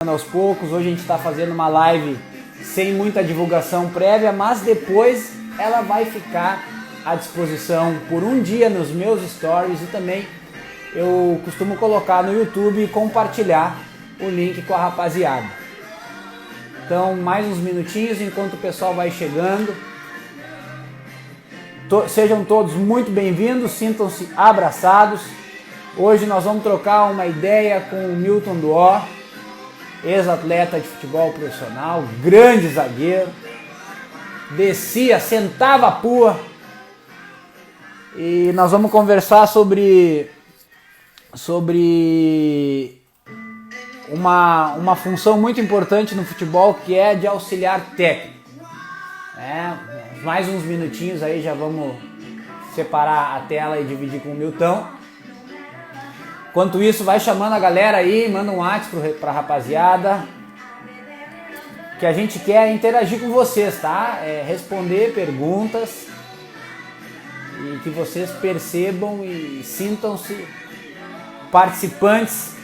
Aos poucos, hoje a gente está fazendo uma live sem muita divulgação prévia, mas depois ela vai ficar à disposição por um dia nos meus stories e também eu costumo colocar no YouTube e compartilhar o link com a rapaziada. Então, mais uns minutinhos enquanto o pessoal vai chegando. Sejam todos muito bem-vindos, sintam-se abraçados. Hoje nós vamos trocar uma ideia com o Milton Duó, ex-atleta de futebol profissional, grande zagueiro, descia, sentava a pua, e nós vamos conversar sobre uma função muito importante no futebol, que é de auxiliar técnico. Mais uns minutinhos aí, já vamos separar a tela e dividir com o Milton. Enquanto isso, vai chamando a galera aí, manda um WhatsApp pra rapaziada, que a gente quer interagir com vocês, tá? Responder perguntas e que vocês percebam e sintam-se participantes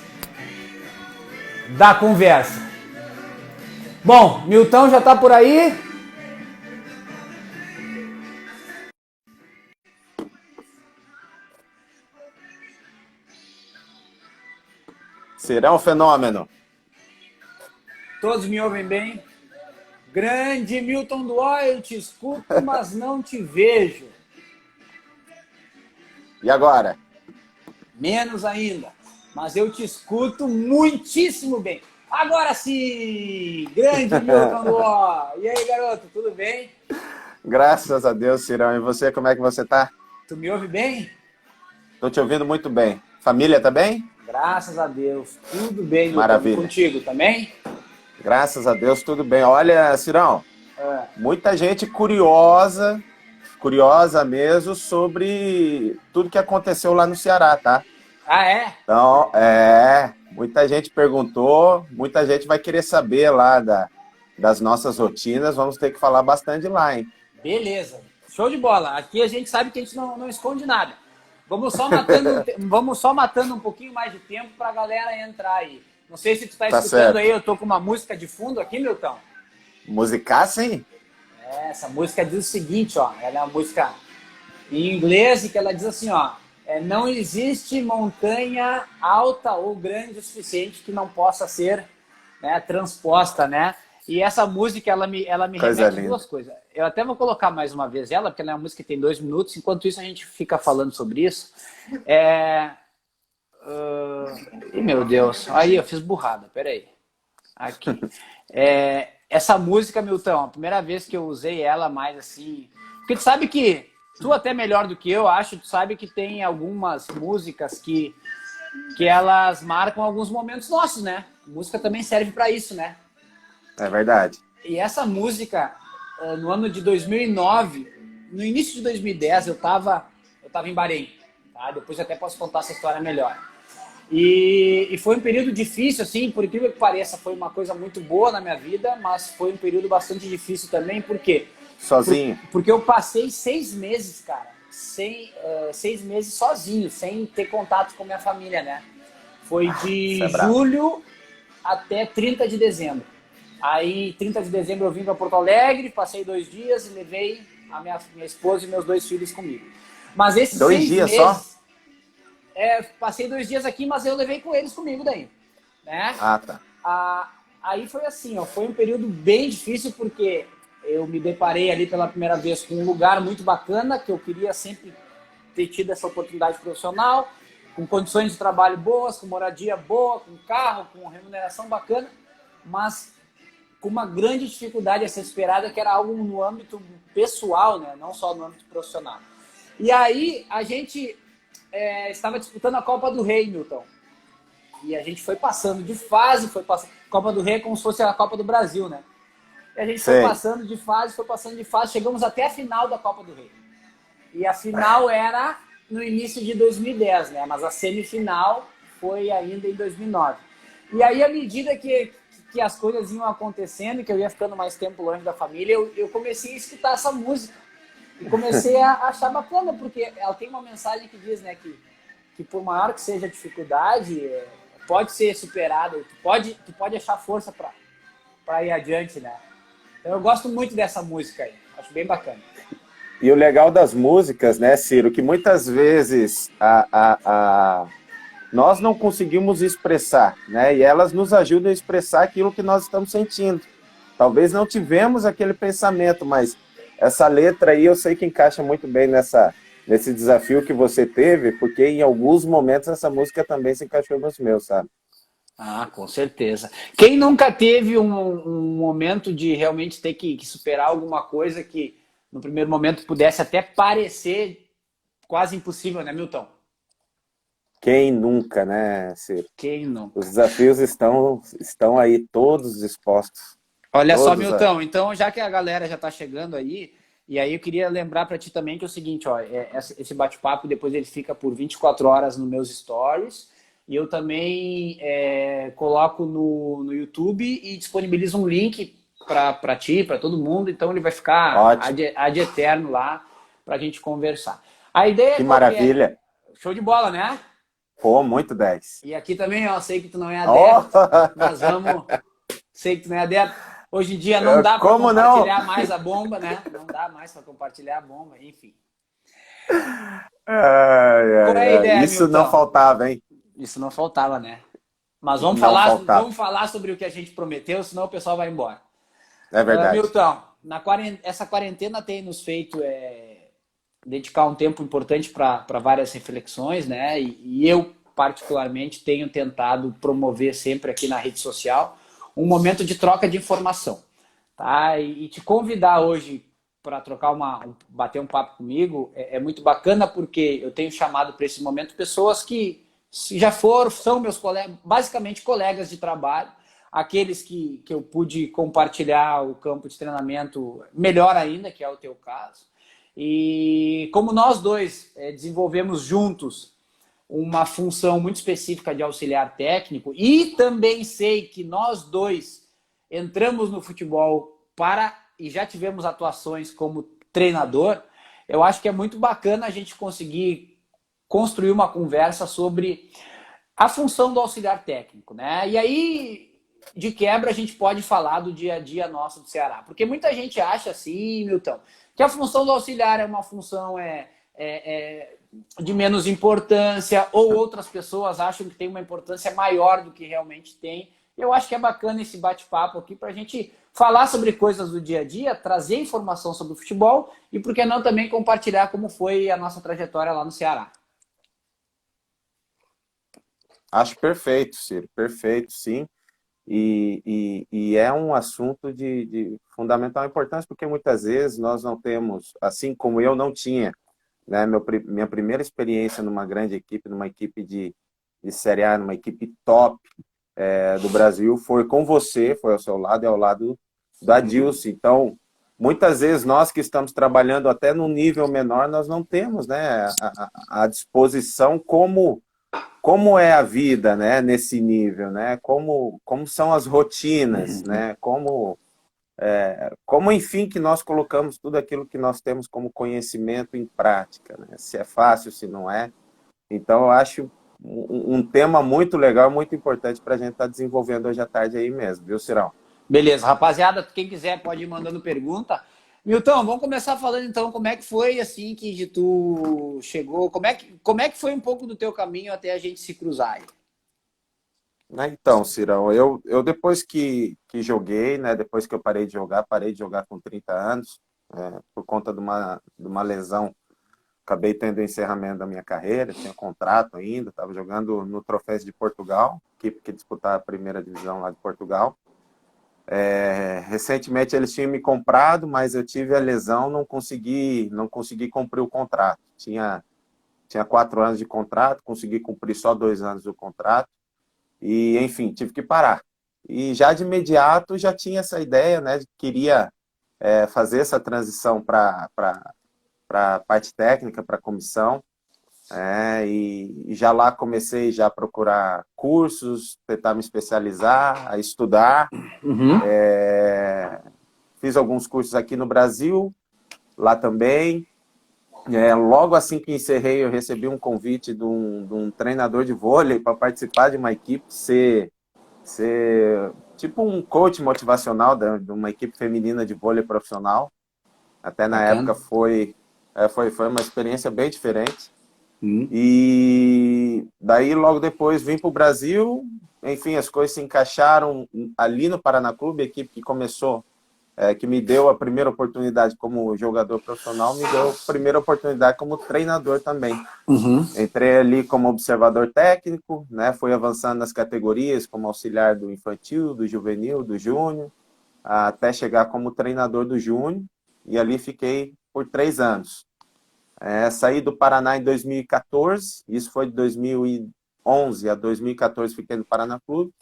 da conversa. Bom, Milton já tá por aí? Será um fenômeno. Todos me ouvem bem? Grande Milton Duó, eu te escuto, mas não te vejo. E agora? Menos ainda, mas eu te escuto muitíssimo bem. Agora sim! Grande Milton Duó! E aí, garoto, tudo bem? Graças a Deus, Cirão. E você, como é que você tá? Tu me ouve bem? Tô te ouvindo muito bem. Família tá bem? Graças a Deus, tudo bem, Milton. Maravilha. Contigo também? Graças a Deus, tudo bem. Olha, Cirão, muita gente curiosa mesmo sobre tudo que aconteceu lá no Ceará, tá? Ah, é? Então, muita gente perguntou, muita gente vai querer saber lá das nossas rotinas, vamos ter que falar bastante lá, hein? Beleza, show de bola. Aqui a gente sabe que a gente não esconde nada. Vamos só matando um pouquinho mais de tempo pra galera entrar aí. Não sei se tu tá escutando certo. aí, eu tô com uma música de fundo aqui, Milton. Musicar, sim? Essa música diz o seguinte, ó. Ela é uma música em inglês e que ela diz assim, ó. Não existe montanha alta ou grande o suficiente que não possa ser, né, transposta, né? E essa música, ela me remete a duas coisas. Eu até vou colocar mais uma vez ela, porque ela é uma música que tem 2 minutos. Enquanto isso, a gente fica falando sobre isso. Meu Deus. Aí, eu fiz burrada. Peraí. Aqui. Essa música, Milton, a primeira vez que eu usei ela mais assim... Porque tu sabe que... Tu até melhor do que eu, acho. Tu sabe que tem algumas músicas que elas marcam alguns momentos nossos, né? A música também serve pra isso, né? É verdade. E essa música, no ano de 2009, no início de 2010, eu tava em Bahrein, tá? Depois eu até posso contar essa história melhor. E foi um período difícil, assim, por incrível que pareça, foi uma coisa muito boa na minha vida, mas foi um período bastante difícil também, por quê? Sozinho? Porque eu passei 6 meses, cara, 6 meses sozinho, sem ter contato com minha família, né? Foi de julho até 30 de dezembro. Aí, 30 de dezembro, eu vim para Porto Alegre, passei 2 dias e levei a minha esposa e meus 2 filhos comigo. Mas esses 2 dias só? Passei 2 dias aqui, mas eu levei com eles comigo daí. Né? Ah, tá. Aí foi assim, ó, foi um período bem difícil, porque eu me deparei ali pela primeira vez com um lugar muito bacana, que eu queria sempre ter tido essa oportunidade profissional, com condições de trabalho boas, com moradia boa, com carro, com remuneração bacana, mas com uma grande dificuldade a ser esperada, que era algo no âmbito pessoal, né? Não só no âmbito profissional. E aí a gente estava disputando a Copa do Rei, Milton. E a gente foi passando de fase, Copa do Rei é como se fosse a Copa do Brasil, né? E a gente foi passando de fase, chegamos até a final da Copa do Rei. E a final era no início de 2010, né? Mas a semifinal foi ainda em 2009. E aí, à medida que as coisas iam acontecendo, que eu ia ficando mais tempo longe da família, eu comecei a escutar essa música. E comecei a achar bacana, porque ela tem uma mensagem que diz, né, que por maior que seja a dificuldade, pode ser superado, tu pode achar força para ir adiante, né? Então eu gosto muito dessa música aí, acho bem bacana. E o legal das músicas, né, Ciro, que muitas vezes nós não conseguimos expressar, né? E elas nos ajudam a expressar aquilo que nós estamos sentindo. Talvez não tivemos aquele pensamento, mas essa letra aí eu sei que encaixa muito bem nesse desafio que você teve, porque em alguns momentos essa música também se encaixou nos meus, sabe? Ah, com certeza. Quem nunca teve um momento de realmente ter que superar alguma coisa que no primeiro momento pudesse até parecer quase impossível, né, Milton? Quem nunca, né, Ciro? Quem nunca? Os desafios estão aí todos expostos. Olha só, Todos Milton, então já que a galera já está chegando aí, e aí eu queria lembrar para ti também que é o seguinte, ó, esse bate-papo depois ele fica por 24 horas nos meus stories, e eu também coloco no YouTube e disponibilizo um link para ti, para todo mundo, então ele vai ficar ad eterno lá para a gente conversar. A ideia que maravilha! Show de bola, né? Pô, muito 10. E aqui também, ó, sei que tu não é adepto, mas vamos... Sei que tu não é adepto. Hoje em dia não dá para compartilhar mais a bomba, né? Não dá mais para compartilhar a bomba, enfim. Qual é a ideia, isso Milton? Não faltava, hein? Isso não faltava, né? Mas vamos falar sobre o que a gente prometeu, senão o pessoal vai embora. É verdade. Milton, essa quarentena tem nos feito dedicar um tempo importante para várias reflexões, né? E eu, particularmente, tenho tentado promover sempre aqui na rede social um momento de troca de informação, tá? E te convidar hoje para bater um papo comigo é muito bacana, porque eu tenho chamado para esse momento pessoas que são meus colegas, basicamente colegas de trabalho, aqueles que eu pude compartilhar o campo de treinamento melhor ainda, que é o teu caso. E como nós dois desenvolvemos juntos uma função muito específica de auxiliar técnico, e também sei que nós dois entramos no futebol e já tivemos atuações como treinador, eu acho que é muito bacana a gente conseguir construir uma conversa sobre a função do auxiliar técnico, né? E aí, de quebra, a gente pode falar do dia a dia nosso do Ceará, porque muita gente acha assim, Milton, que a função do auxiliar é uma função de menos importância, ou outras pessoas acham que tem uma importância maior do que realmente tem. Eu acho que é bacana esse bate-papo aqui para a gente falar sobre coisas do dia a dia, trazer informação sobre o futebol e, por que não, também compartilhar como foi a nossa trajetória lá no Ceará. Acho perfeito, Ciro, perfeito, sim. E é um assunto de fundamental importância, porque muitas vezes nós não temos, assim como eu não tinha, né, minha primeira experiência numa grande equipe, numa equipe de Série A, numa equipe top do Brasil, foi com você, foi ao seu lado e ao lado do Adilson. Então, muitas vezes nós que estamos trabalhando até num nível menor, nós não temos, né, a disposição como é a vida, né, nesse nível, né, como são as rotinas, né, como, enfim, que nós colocamos tudo aquilo que nós temos como conhecimento em prática, né, se é fácil, se não é. Então, eu acho um tema muito legal, muito importante para a gente estar desenvolvendo hoje à tarde aí mesmo, viu, Cirão? Beleza, rapaziada, quem quiser pode ir mandando pergunta. Milton, vamos começar falando então como é que foi assim que tu chegou, como é que foi um pouco do teu caminho até a gente se cruzar aí? Então, Cirão, eu depois que joguei, né, depois que eu parei de jogar com 30 anos, por conta de uma lesão, acabei tendo o encerramento da minha carreira, tinha contrato ainda, estava jogando no Troféus de Portugal, equipe que disputava a primeira divisão lá de Portugal. Recentemente eles tinham me comprado, mas eu tive a lesão, não consegui cumprir o contrato. Tinha 4 anos de contrato, consegui cumprir só 2 anos do contrato, e enfim, tive que parar. E já de imediato já tinha essa ideia, né, de que queria fazer essa transição para a parte técnica, para a comissão, e já lá comecei já a procurar cursos, tentar me especializar, a estudar. Fiz alguns cursos aqui no Brasil, lá também, Logo assim que encerrei, eu recebi um convite de um treinador de vôlei para participar de uma equipe, ser tipo um coach motivacional de uma equipe feminina de vôlei profissional. Até na época Bacana. foi uma experiência bem diferente. Hum. E daí, logo depois, vim para o Brasil. Enfim, as coisas se encaixaram ali no Paraná Clube, a equipe que começou, que me deu a primeira oportunidade como jogador profissional, me deu a primeira oportunidade como treinador também. Uhum. Entrei ali como observador técnico, né? Fui avançando nas categorias, como auxiliar do infantil, do juvenil, do júnior, até chegar como treinador do júnior, e ali fiquei por 3 anos. Saí do Paraná em 2014, isso foi de 2011 a 2014, fiquei no Paraná Clube.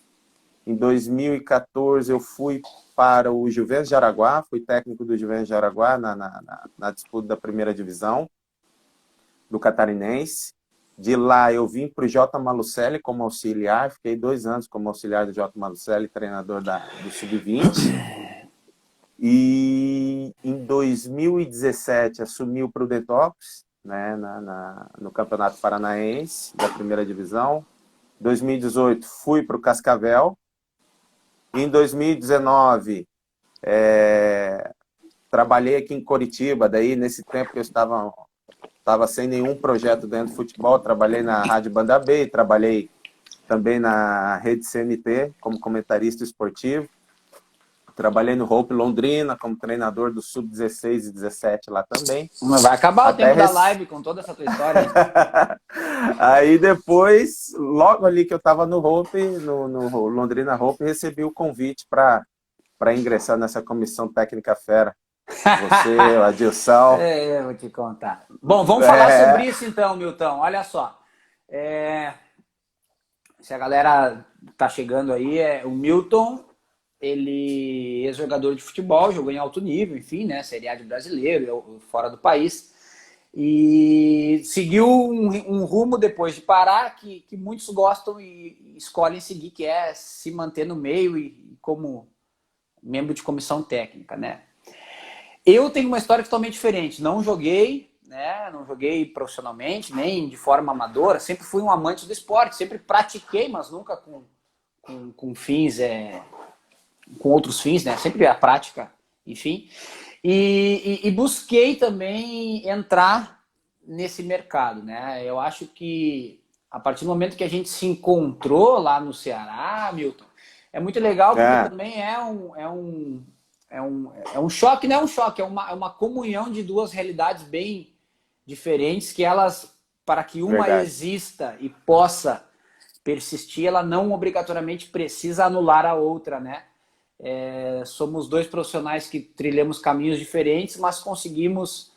Em 2014 eu fui para o Juventus de Araguá, fui técnico do Juventus de Araguá na disputa da primeira divisão do Catarinense. De lá eu vim para o J. Malucelli como auxiliar, fiquei 2 anos como auxiliar do J. Malucelli, treinador do Sub-20. E em 2017 assumi o Prudentópolis, né, no Campeonato Paranaense da primeira divisão. Em 2018 fui para o Cascavel. Em 2019 trabalhei aqui em Coritiba, daí nesse tempo que eu estava sem nenhum projeto dentro do futebol, trabalhei na Rádio Banda B, trabalhei também na Rede CNT como comentarista esportivo. Trabalhei no Hope Londrina como treinador do Sub-16 e 17 lá também. Mas vai acabar o tempo da live com toda essa tua história, hein? Aí depois, logo ali que eu estava no Hope, no Londrina Hope, recebi o convite para ingressar nessa comissão técnica fera. Você, o Adilson. Eu vou te contar. Bom, vamos falar sobre isso então, Milton. Olha só. Se a galera tá chegando aí, o Milton, ele é jogador de futebol, jogou em alto nível, enfim, né? Série A de brasileiro, fora do país. E seguiu um rumo depois de parar que muitos gostam e escolhem seguir, que é se manter no meio e como membro de comissão técnica, né? Eu tenho uma história totalmente diferente. Não joguei, né? Não joguei profissionalmente, nem de forma amadora. Sempre fui um amante do esporte, sempre pratiquei, mas nunca com fins, com outros fins, né? Sempre a prática, enfim. E busquei também entrar nesse mercado, né? Eu acho que a partir do momento que a gente se encontrou lá no Ceará, Milton, é muito legal porque também é um choque, não é um choque, é uma comunhão de duas realidades bem diferentes que elas, para que uma exista e possa persistir, ela não obrigatoriamente precisa anular a outra, né? Somos dois profissionais que trilhamos caminhos diferentes, mas conseguimos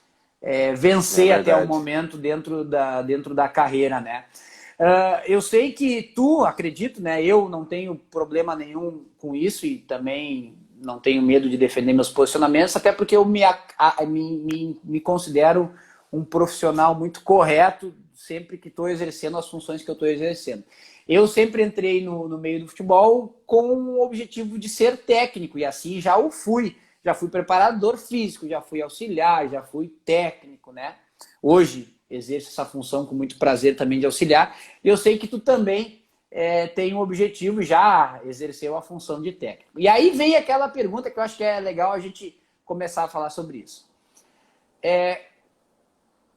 vencer até o momento dentro da carreira, né? Eu sei que tu, acredito, né? Eu não tenho problema nenhum com isso e também não tenho medo de defender meus posicionamentos, até porque eu me considero um profissional muito correto sempre que estou exercendo as funções que eu estou exercendo. Eu sempre entrei no meio do futebol com o objetivo de ser técnico, e assim já o fui. Já fui preparador físico, já fui auxiliar, já fui técnico, né? Hoje exerço essa função com muito prazer também de auxiliar. E eu sei que tu também tem um objetivo, já exerceu a função de técnico. E aí vem aquela pergunta que eu acho que é legal a gente começar a falar sobre isso.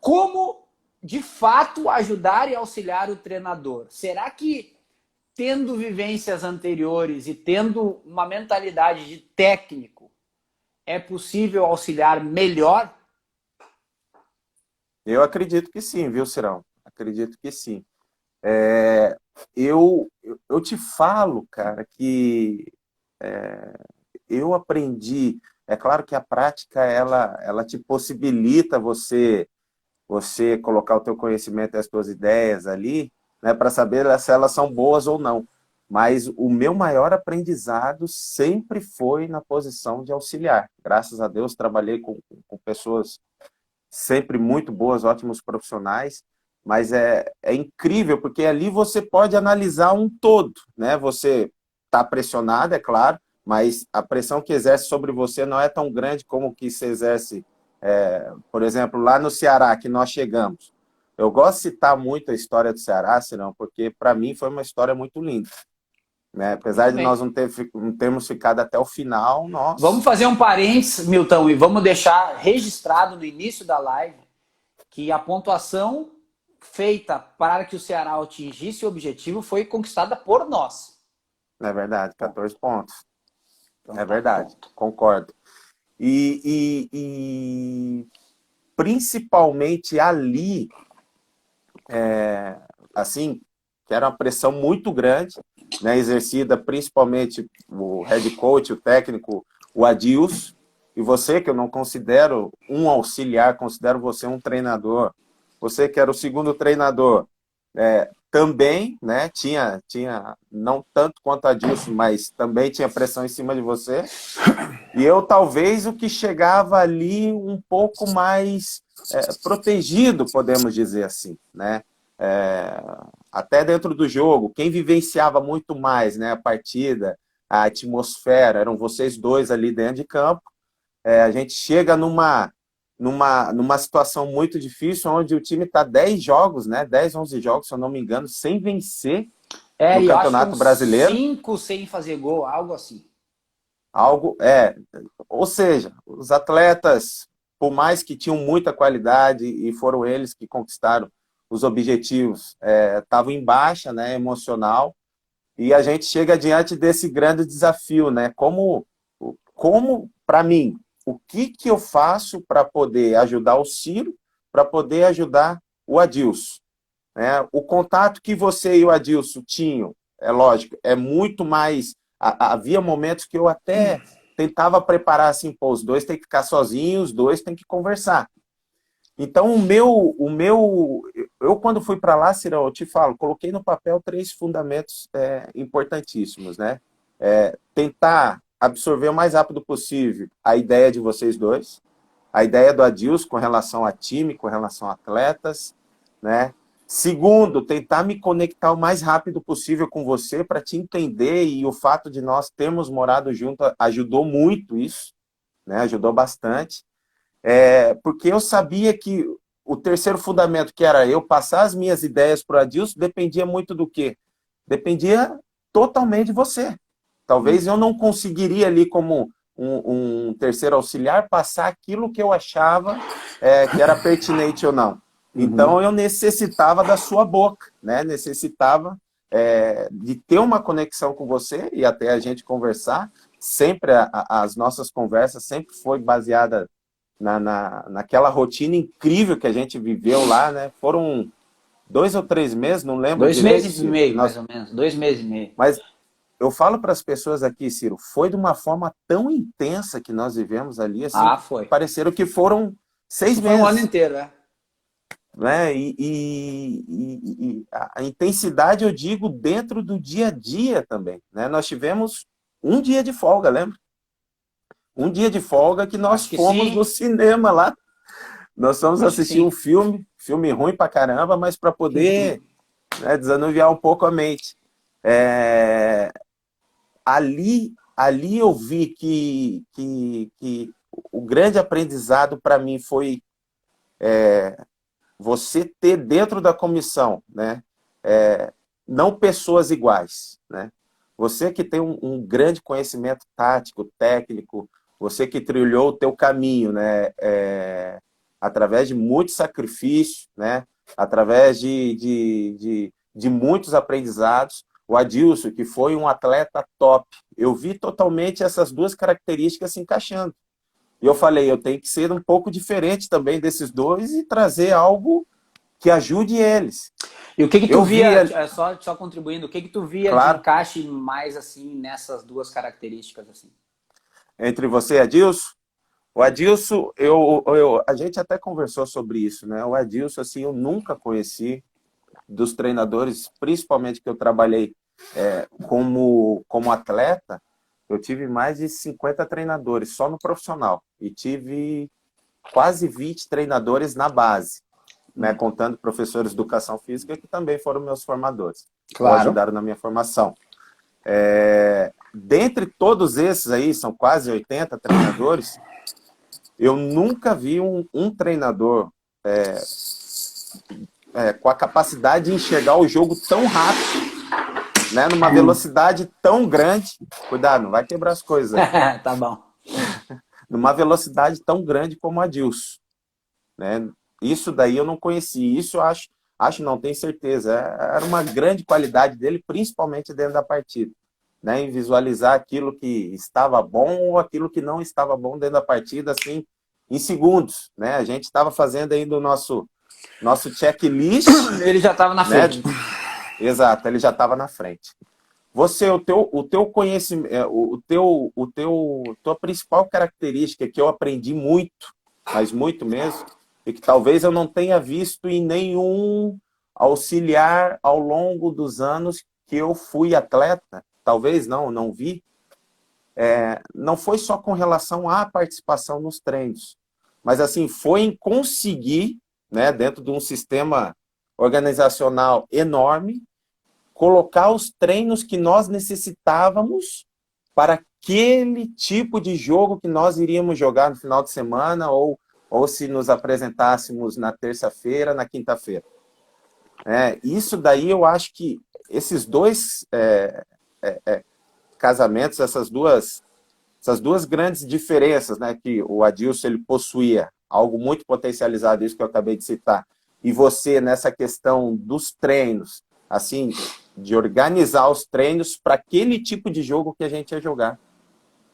Como, de fato, ajudar e auxiliar o treinador? Será que, tendo vivências anteriores e tendo uma mentalidade de técnico, é possível auxiliar melhor? Eu acredito que sim, viu, Cirão? Acredito que sim. Eu te falo, cara, que eu aprendi. É claro que a prática ela te possibilita você colocar o teu conhecimento e as tuas ideias ali, né, para saber se elas são boas ou não. Mas o meu maior aprendizado sempre foi na posição de auxiliar. Graças a Deus, trabalhei com pessoas sempre muito boas, ótimos profissionais, mas é incrível, porque ali você pode analisar um todo, né? Você está pressionado, é claro, mas a pressão que exerce sobre você não é tão grande como que se exerce Por exemplo, lá no Ceará, que nós chegamos. Eu gosto de citar muito a história do Ceará, Cirão, porque para mim foi uma história muito linda. Né? Apesar de nós não termos ficado até o final, Vamos fazer um parênteses, Milton, e vamos deixar registrado no início da live que a pontuação feita para que o Ceará atingisse o objetivo foi conquistada por nós. É verdade, 14 pontos. Então, é verdade, concordo. E principalmente ali, assim, que era uma pressão muito grande, né, exercida principalmente o head coach, o técnico, o Adilson, e você, que eu não considero um auxiliar, considero você um treinador, você que era o segundo treinador, também, né, tinha, não tanto quanto a Adilson, mas também tinha pressão em cima de você, e eu talvez o que chegava ali um pouco mais protegido, podemos dizer assim, né, até dentro do jogo, quem vivenciava muito mais, né, a partida, a atmosfera, eram vocês dois ali dentro de campo. A gente chega numa situação muito difícil, onde o time está 10 jogos, né, 10, 11 jogos, se eu não me engano, sem vencer no Campeonato Brasileiro. 5 sem fazer gol, algo assim. Ou seja, os atletas, por mais que tinham muita qualidade, e foram eles que conquistaram os objetivos, estavam em baixa, né, emocional, e a gente chega diante desse grande desafio, né, como para mim, o que eu faço para poder ajudar o Ciro, para poder ajudar o Adilson, né? O contato que você e o Adilson tinham, é lógico, é muito mais, havia momentos que eu até tentava preparar assim, pô, os dois têm que ficar sozinhos, os dois têm que conversar. Então, eu quando fui para lá, Cirão, eu te falo, coloquei no papel 3 fundamentos importantíssimos, né? Tentar absorver o mais rápido possível a ideia de vocês dois, a ideia do Adilson com relação a time, com relação a atletas, né? Segundo, tentar me conectar o mais rápido possível com você para te entender, e o fato de nós termos morado junto ajudou muito isso, né? Ajudou bastante. Porque eu sabia que o terceiro fundamento, que era eu passar as minhas ideias para o Adilson, dependia muito do quê? Dependia totalmente de você. Talvez eu não conseguiria ali, como um terceiro auxiliar, passar aquilo que eu achava que era pertinente ou não. Então, eu necessitava da sua boca, né? Necessitava de ter uma conexão com você e até a gente conversar. Sempre, as nossas conversas sempre foi baseada naquela rotina incrível que a gente viveu lá, né? Foram 2 ou 3 meses, não lembro 2 direito. meses e meio, mais ou menos. 2 meses e meio. Mas eu falo para as pessoas aqui, Ciro, foi de uma forma tão intensa que nós vivemos ali, assim, foi. Pareceram que foram 6 meses. Foi um ano inteiro, Né? E a intensidade, eu digo, dentro do dia a dia também, né? Nós tivemos um dia de folga, lembra? Um dia de folga que nós fomos no cinema lá. Nós fomos assistir um filme ruim pra caramba, mas para poder desanuviar um pouco a mente. Ali eu vi que o grande aprendizado para mim foi você ter dentro da comissão, né, não pessoas iguais, né? Você que tem um grande conhecimento tático, técnico, você que trilhou o teu caminho, né, através de muito sacrifício, né, através de muitos aprendizados. O Adilson, que foi um atleta top, eu vi totalmente essas duas características se encaixando. E eu falei, eu tenho que ser um pouco diferente também desses dois e trazer algo que ajude eles. E o que tu via, só contribuindo, o que tu via, claro, de encaixe mais assim nessas duas características assim? Entre você e Adilson? O Adilson, a gente até conversou sobre isso, né? O Adilson, assim, eu nunca conheci dos treinadores, principalmente que eu trabalhei como atleta, eu tive mais de 50 treinadores só no profissional e tive quase 20 treinadores na base, né, contando professores de educação física que também foram meus formadores, claro, ajudaram na minha formação. Dentre todos esses aí, são quase 80 treinadores, eu nunca vi um treinador com a capacidade de enxergar o jogo tão rápido, né, numa velocidade tão grande. Cuidado, não vai quebrar as coisas aí. Tá bom. Numa velocidade tão grande como a Adilson, né? Isso daí eu não conheci. Isso eu acho não, tenho certeza. Era uma grande qualidade dele, principalmente dentro da partida, né? Em visualizar aquilo que estava bom ou aquilo que não estava bom dentro da partida, assim, em segundos, né? A gente estava fazendo ainda o nosso checklist. Ele já estava na né? frente. Exato, ele já estava na frente. Você, o teu conhecimento, tua principal característica que eu aprendi muito, mas muito mesmo, e que talvez eu não tenha visto em nenhum auxiliar ao longo dos anos que eu fui atleta, talvez não vi, não foi só com relação à participação nos treinos, mas assim, foi em conseguir, né, dentro de um sistema organizacional enorme, colocar os treinos que nós necessitávamos para aquele tipo de jogo que nós iríamos jogar no final de semana ou se nos apresentássemos na terça-feira, na quinta-feira. Isso daí eu acho que esses dois casamentos, essas duas grandes diferenças, né, que o Adilson ele possuía, algo muito potencializado, isso que eu acabei de citar, e você nessa questão dos treinos, assim, de organizar os treinos para aquele tipo de jogo que a gente ia jogar.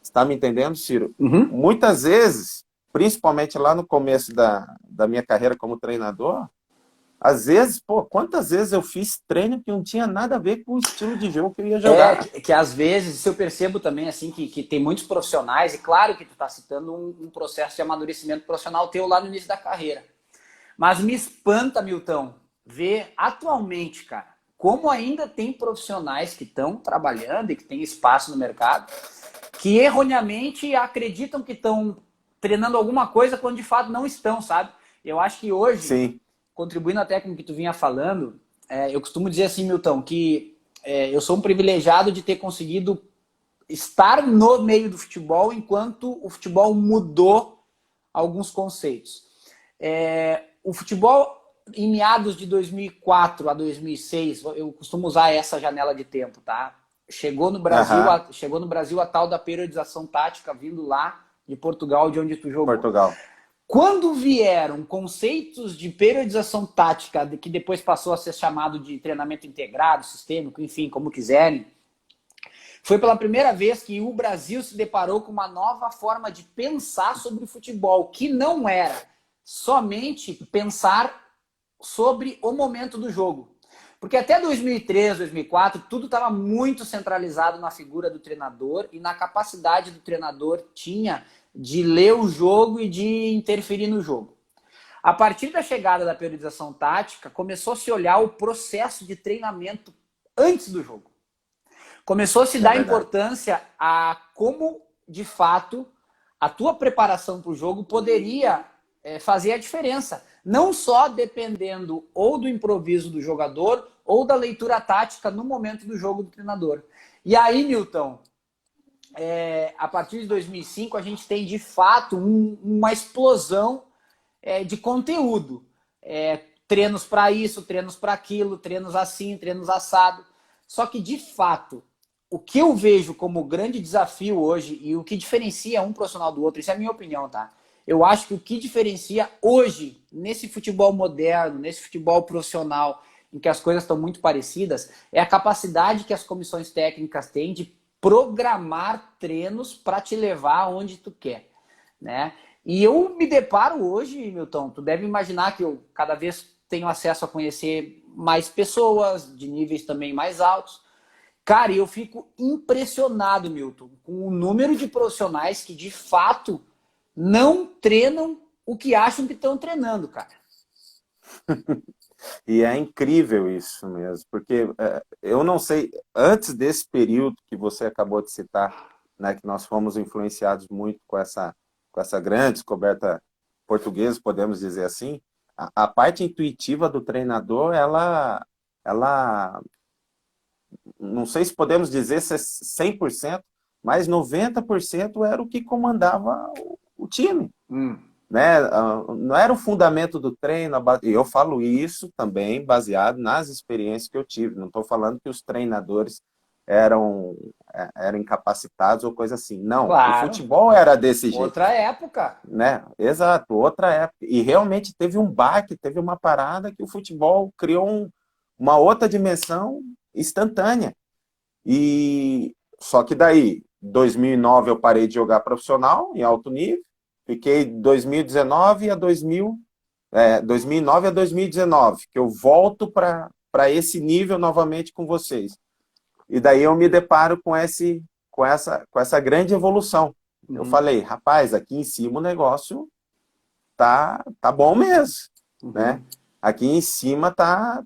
Está me entendendo, Ciro? Uhum. Muitas vezes, principalmente lá no começo da minha carreira como treinador, às vezes, quantas vezes eu fiz treino que não tinha nada a ver com o estilo de jogo que eu ia jogar. Que às vezes, isso eu percebo também, assim, que tem muitos profissionais, e claro que tu está citando um processo de amadurecimento profissional teu lá no início da carreira. Mas me espanta, Milton, ver atualmente, cara, como ainda tem profissionais que estão trabalhando e que têm espaço no mercado, que erroneamente acreditam que estão treinando alguma coisa quando de fato não estão, sabe? Eu acho que hoje, Sim, contribuindo até com o que tu vinha falando, eu costumo dizer assim, Milton, que eu sou um privilegiado de ter conseguido estar no meio do futebol enquanto o futebol mudou alguns conceitos. O futebol, em meados de 2004 a 2006, eu costumo usar essa janela de tempo, tá? Chegou no Brasil a tal da periodização tática, vindo lá de Portugal, de onde tu jogou. Portugal. Quando vieram conceitos de periodização tática, que depois passou a ser chamado de treinamento integrado, sistêmico, enfim, como quiserem, foi pela primeira vez que o Brasil se deparou com uma nova forma de pensar sobre o futebol, que não era somente pensar sobre o momento do jogo. Porque até 2003, 2004, tudo estava muito centralizado na figura do treinador e na capacidade do treinador tinha de ler o jogo e de interferir no jogo. A partir da chegada da periodização tática, começou a se olhar o processo de treinamento antes do jogo. Começou a se dar importância a como, de fato, a tua preparação para o jogo poderia fazer a diferença. Não só dependendo ou do improviso do jogador ou da leitura tática no momento do jogo do treinador. E aí, Milton, a partir de 2005, a gente tem, de fato, uma explosão de conteúdo. Treinos para isso, treinos para aquilo, treinos assim, treinos assado. Só que, de fato, o que eu vejo como grande desafio hoje e o que diferencia um profissional do outro, isso é a minha opinião, tá? Eu acho que o que diferencia hoje, nesse futebol moderno, nesse futebol profissional, em que as coisas estão muito parecidas, é a capacidade que as comissões técnicas têm de programar treinos para te levar aonde tu quer, né? E eu me deparo hoje, Milton, tu deve imaginar que eu cada vez tenho acesso a conhecer mais pessoas, de níveis também mais altos. Cara, eu fico impressionado, Milton, com o número de profissionais que, de fato, não treinam o que acham que estão treinando, cara. E é incrível isso mesmo, porque eu não sei, antes desse período que você acabou de citar, né, que nós fomos influenciados muito com essa grande descoberta portuguesa, podemos dizer assim, a parte intuitiva do treinador, ela não sei se podemos dizer 100%, mas 90% era o que comandava o time. Né? Não era o fundamento do treino, e eu falo isso também baseado nas experiências que eu tive. Não estou falando que os treinadores eram incapacitados ou coisa assim. Não, Claro. O futebol era desse jeito. Outra época. Né? Exato, outra época. E realmente teve um baque, teve uma parada que o futebol criou uma outra dimensão instantânea. E só que daí, 2009 eu parei de jogar profissional em alto nível, fiquei 2019 a 2009 a 2019, que eu volto para esse nível novamente com vocês. E daí eu me deparo com essa grande evolução. Eu falei, rapaz, aqui em cima o negócio tá bom mesmo, né? Aqui em cima tá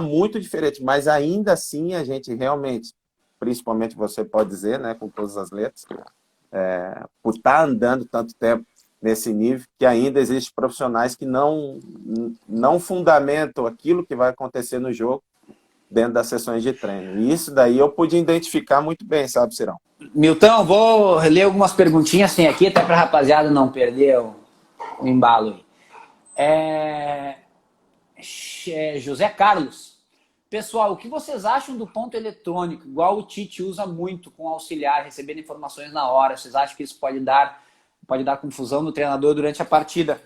muito diferente, mas ainda assim a gente realmente, principalmente você pode dizer, né, com todas as letras, por estar andando tanto tempo nesse nível, que ainda existem profissionais que não fundamentam aquilo que vai acontecer no jogo dentro das sessões de treino. E isso daí eu pude identificar muito bem, sabe, Cirão? Milton, vou ler algumas perguntinhas assim aqui, até para a rapaziada não perder o embalo aí. José Carlos. Pessoal, o que vocês acham do ponto eletrônico? Igual o Tite usa muito com auxiliar, recebendo informações na hora. Vocês acham que isso pode dar confusão no treinador durante a partida?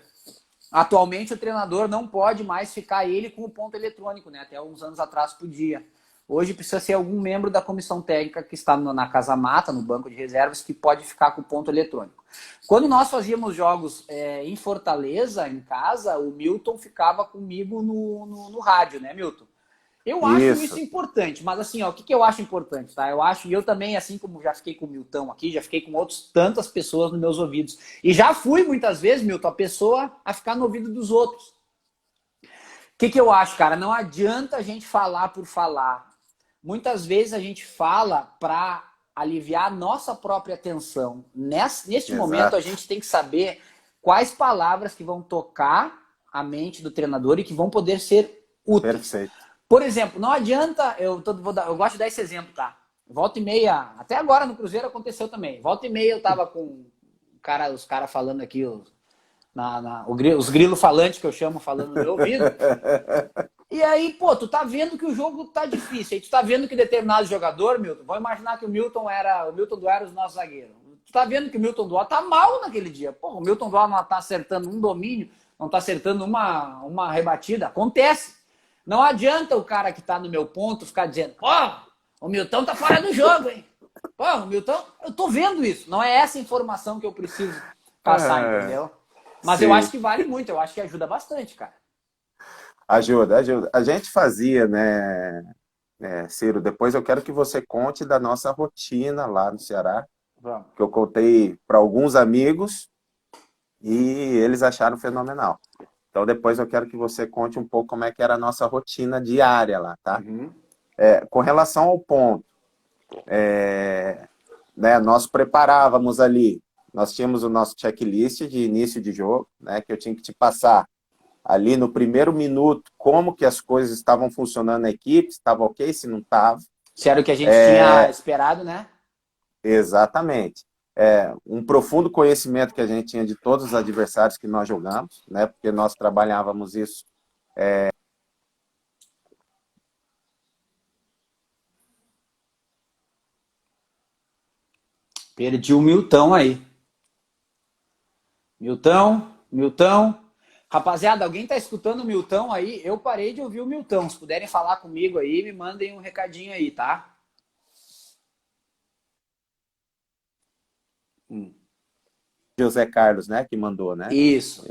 Atualmente o treinador não pode mais ficar ele com o ponto eletrônico, né? Até uns anos atrás podia. Hoje precisa ser algum membro da comissão técnica que está na casa mata, no banco de reservas, que pode ficar com o ponto eletrônico. Quando nós fazíamos jogos em Fortaleza, em casa, o Milton ficava comigo no rádio, né, Milton? Eu acho isso importante, mas assim, ó, o que eu acho importante, tá? Eu acho, e eu também, assim como já fiquei com o Milton aqui, já fiquei com tantas pessoas nos meus ouvidos. E já fui, muitas vezes, Milton, a pessoa a ficar no ouvido dos outros. O que eu acho, cara? Não adianta a gente falar por falar. Muitas vezes a gente fala para aliviar a nossa própria tensão. Neste momento, a gente tem que saber quais palavras que vão tocar a mente do treinador e que vão poder ser úteis. Perfeito. Por exemplo, não adianta, eu gosto de dar esse exemplo, tá? Volta e meia, até agora no Cruzeiro aconteceu também. Volta e meia eu tava com os caras falando aqui, os grilos falantes que eu chamo falando no meu ouvido. E aí, pô, tu tá vendo que o jogo tá difícil. Aí tu tá vendo que determinado jogador, Milton, vamos imaginar que o Milton Duarte era o nosso zagueiro. Tu tá vendo que o Milton Duarte tá mal naquele dia. Pô, o Milton Duarte não tá acertando um domínio, não tá acertando uma rebatida. Acontece. Não adianta o cara que tá no meu ponto ficar dizendo, pô, o Milton tá fora do jogo, hein? Pô, o Milton, eu tô vendo isso. Não é essa informação que eu preciso passar, entendeu? Mas eu acho que vale muito, eu acho que ajuda bastante, cara. Ajuda. A gente fazia, né, Ciro, depois eu quero que você conte da nossa rotina lá no Ceará, que eu contei para alguns amigos e eles acharam fenomenal. Então, depois eu quero que você conte um pouco como é que era a nossa rotina diária lá, tá? Com relação ao ponto, né, nós preparávamos ali, nós tínhamos o nosso checklist de início de jogo, né, que eu tinha que te passar ali no primeiro minuto como que as coisas estavam funcionando na equipe, se estava ok, se não estava. Se era o que a gente tinha esperado, né? Exatamente. Um profundo conhecimento que a gente tinha de todos os adversários que nós jogamos, né? Porque nós trabalhávamos isso. Perdi o Milton aí. Milton. Rapaziada, alguém tá escutando o Milton aí? Eu parei de ouvir o Milton. Se puderem falar comigo aí, me mandem um recadinho aí, tá? José Carlos, né? Que mandou, né? Isso.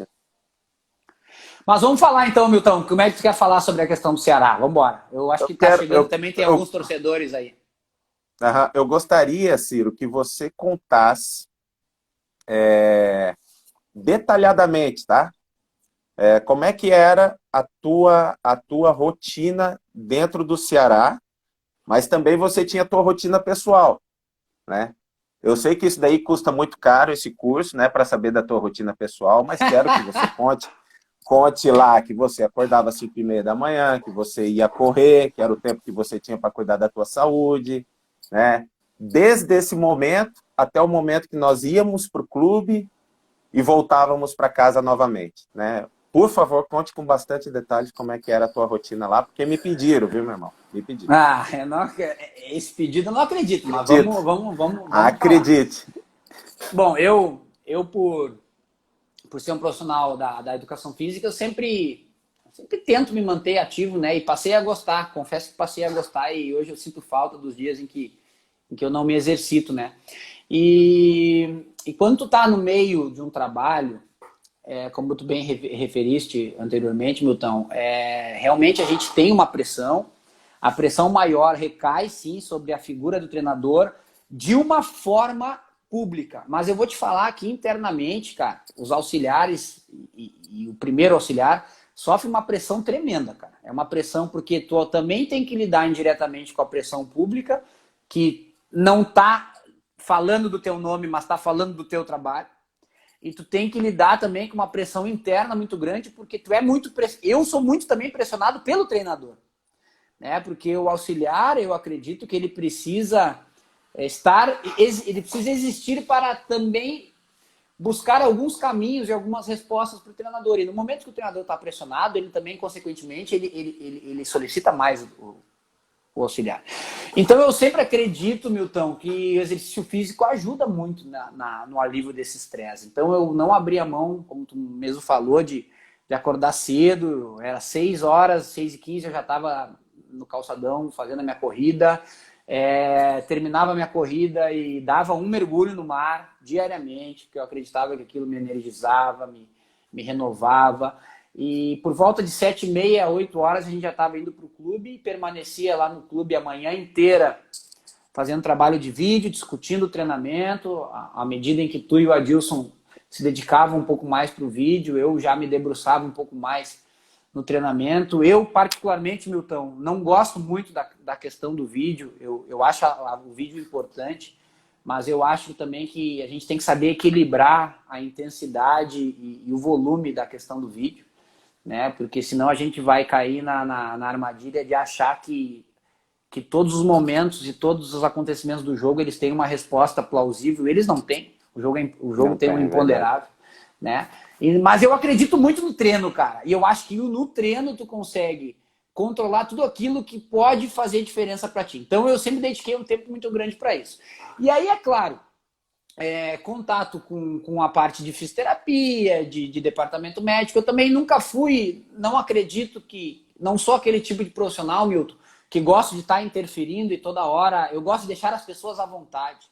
Mas vamos falar então, Milton, como é que tu quer falar sobre a questão do Ceará? Vamos embora. Eu acho que tá chegando, também tem alguns torcedores aí. Eu gostaria, Ciro, que você contasse detalhadamente, tá? Como é que era a tua rotina dentro do Ceará, mas também você tinha a tua rotina pessoal, né? Eu sei que isso daí custa muito caro, esse curso, né, para saber da tua rotina pessoal, mas quero que você conte lá que você acordava às 5h30 da manhã, que você ia correr, que era o tempo que você tinha para cuidar da tua saúde, né? Desde esse momento até o momento que nós íamos para o clube e voltávamos para casa novamente, né? Por favor, conte com bastante detalhes como é que era a tua rotina lá, porque me pediram, viu, meu irmão? Me pediram. Eu não, esse pedido eu não acredito, mas Acredito. vamos falar. Acredite. Bom, eu por ser um profissional da educação física, eu sempre tento me manter ativo, né? E passei a gostar, confesso que passei a gostar e hoje eu sinto falta dos dias em que eu não me exercito, né? E quando tu tá no meio de um trabalho, como tu bem referiste anteriormente, Milton, realmente a gente tem uma pressão. A pressão maior recai, sim, sobre a figura do treinador de uma forma pública. Mas eu vou te falar que internamente, cara, os auxiliares e o primeiro auxiliar sofre uma pressão tremenda, cara. É uma pressão porque tu também tem que lidar indiretamente com a pressão pública, que não tá falando do teu nome, mas tá falando do teu trabalho. E tu tem que lidar também com uma pressão interna muito grande, porque eu sou muito também pressionado pelo treinador, né? Porque o auxiliar, eu acredito que ele precisa ele precisa existir para também buscar alguns caminhos e algumas respostas para o treinador. E no momento que o treinador está pressionado, ele também, consequentemente, ele solicita mais o auxiliar. Então eu sempre acredito, Milton, que o exercício físico ajuda muito no alívio desse estresse. Então eu não abri a mão, como tu mesmo falou, de acordar cedo. Era 6 horas, 6h15, eu já estava no calçadão fazendo a minha corrida. Terminava a minha corrida e dava um mergulho no mar diariamente, porque eu acreditava que aquilo me energizava, me renovava. E por volta de 7h30, 8 horas, a gente já estava indo para o clube e permanecia lá no clube a manhã inteira, fazendo trabalho de vídeo, discutindo o treinamento. À medida em que tu e o Adilson se dedicavam um pouco mais para o vídeo, eu já me debruçava um pouco mais no treinamento. Eu, particularmente, Milton, não gosto muito da questão do vídeo. Eu acho o vídeo importante, mas eu acho também que a gente tem que saber equilibrar a intensidade e o volume da questão do vídeo, né? Porque senão a gente vai cair na armadilha de achar que todos os momentos e todos os acontecimentos do jogo eles têm uma resposta plausível. Eles não têm. O jogo tem um imponderável, né? Mas eu acredito muito no treino, cara. E eu acho que no treino tu consegue controlar tudo aquilo que pode fazer diferença para ti. Então eu sempre dediquei um tempo muito grande para isso. E aí, é claro, contato com a parte de fisioterapia, de departamento médico. Eu também nunca fui, não acredito que, não sou aquele tipo de profissional, Milton, que gosto de estar interferindo e toda hora, eu gosto de deixar as pessoas à vontade.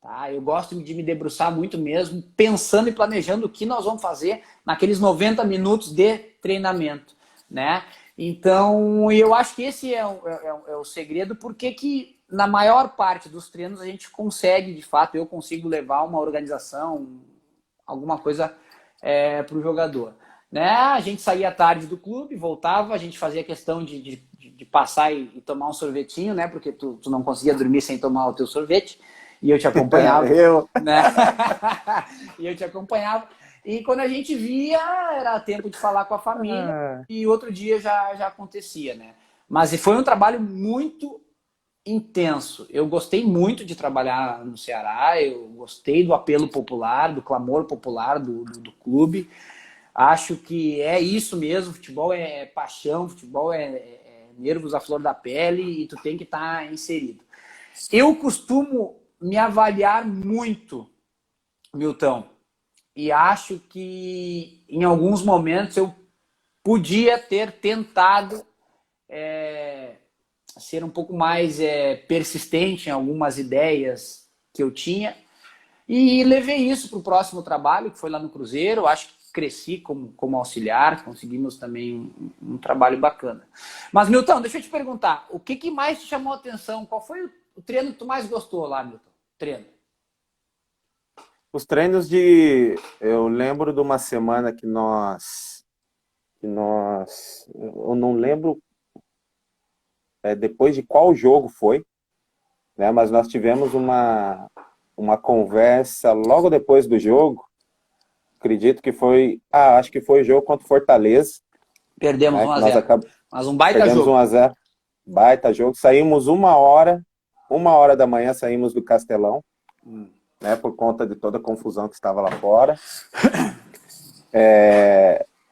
Tá? Eu gosto de me debruçar muito mesmo, pensando e planejando o que nós vamos fazer naqueles 90 minutos de treinamento, né? Então, eu acho que esse é o segredo, porque que na maior parte dos treinos a gente consegue, de fato, eu consigo levar uma organização, alguma coisa para o jogador. Né? A gente saía tarde do clube, voltava, a gente fazia questão de passar e tomar um sorvetinho, né? Porque tu não conseguia dormir sem tomar o teu sorvete. E eu te acompanhava. Né? E eu te acompanhava. E quando a gente via, era tempo de falar com a família. E outro dia já acontecia, né? Mas foi um trabalho muito intenso. Eu gostei muito de trabalhar no Ceará. Eu gostei do apelo popular, do clamor popular do clube. Acho que é isso mesmo. Futebol é paixão, futebol é nervos à flor da pele e tu tem que estar inserido. Eu costumo me avaliar muito, Milton, e acho que em alguns momentos eu podia ter tentado ser um pouco mais persistente em algumas ideias que eu tinha e levei isso para o próximo trabalho, que foi lá no Cruzeiro. Acho que cresci como auxiliar, conseguimos também um trabalho bacana. Mas, Milton, deixa eu te perguntar, o que mais te chamou a atenção? Qual foi o treino que tu mais gostou lá, Milton? Treino. Os treinos eu lembro de uma semana que nós eu não lembro depois de qual jogo foi, né? Mas nós tivemos uma conversa logo depois do jogo. Acredito que foi, acho que foi o jogo contra o Fortaleza. Perdemos, né? 1-0. Mas um baita Perdemos jogo. 1-0. Baita jogo. Saímos 1h da manhã, saímos do Castelão. né, por conta de toda a confusão que estava lá fora.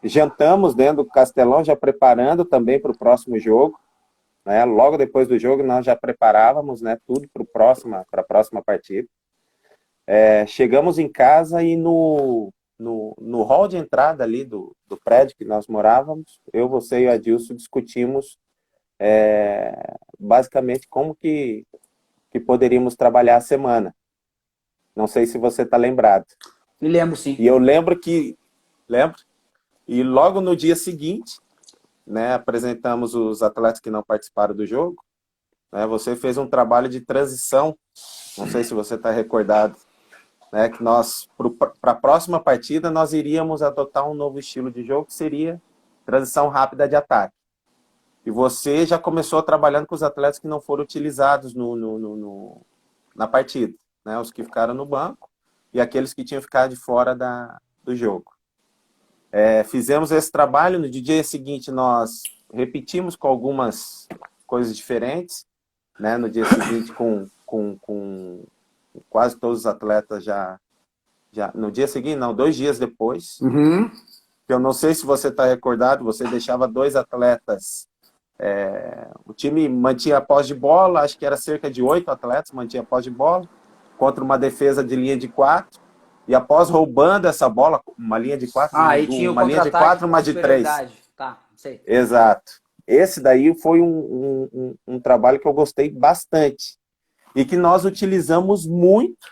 Jantamos dentro do Castelão, já preparando também para o próximo jogo, né? Logo depois do jogo, nós já preparávamos, né, tudo para a próxima partida. Chegamos em casa e no hall de entrada ali do prédio que nós morávamos, eu, você e o Adilson discutimos basicamente como que poderíamos trabalhar a semana. Não sei se você está lembrado. Me lembro, sim. E eu lembro que... Lembro? E logo no dia seguinte, né, apresentamos os atletas que não participaram do jogo. Né, você fez um trabalho de transição, não sei se você está recordado, né, que nós, para a próxima partida, nós iríamos adotar um novo estilo de jogo, que seria transição rápida de ataque. E você já começou trabalhando com os atletas que não foram utilizados na partida, né, os que ficaram no banco e aqueles que tinham ficado de fora do jogo. Fizemos esse trabalho, no dia seguinte nós repetimos com algumas coisas diferentes, né? No dia seguinte com quase todos os atletas já no dia seguinte, não, 2 dias depois. Uhum. Eu não sei se você está recordado, você deixava 2 atletas, o time mantinha a posse de bola, acho que era cerca de 8 atletas, mantinha a posse de bola, contra uma defesa de linha de 4, e após roubando essa bola, uma linha de 4, aí tinha uma linha de 4, uma de 3. Tá, sei. Exato. Esse daí foi um trabalho que eu gostei bastante. E que nós utilizamos muito.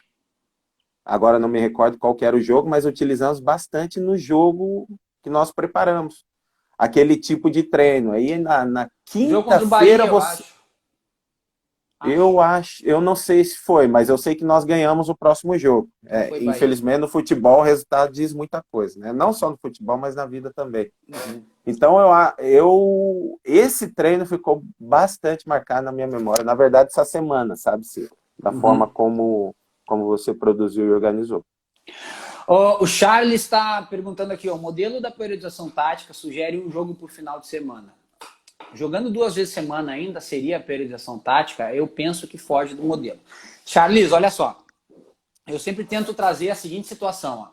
Agora não me recordo qual que era o jogo, mas utilizamos bastante no jogo que nós preparamos. Aquele tipo de treino. Aí na quinta-feira você... Eu não sei se foi, mas eu sei que nós ganhamos o próximo jogo. Infelizmente, no futebol, o resultado diz muita coisa, né? Não só no futebol, mas na vida também. Uhum. Então, esse treino ficou bastante marcado na minha memória. Na verdade, essa semana, sabe, Ciro? Da forma como você produziu e organizou. O Charles está perguntando aqui, o modelo da periodização tática sugere um jogo por final de semana. Jogando 2 vezes por semana ainda seria a periodização tática? Eu penso que foge do modelo. Charles, olha só. Eu sempre tento trazer a seguinte situação.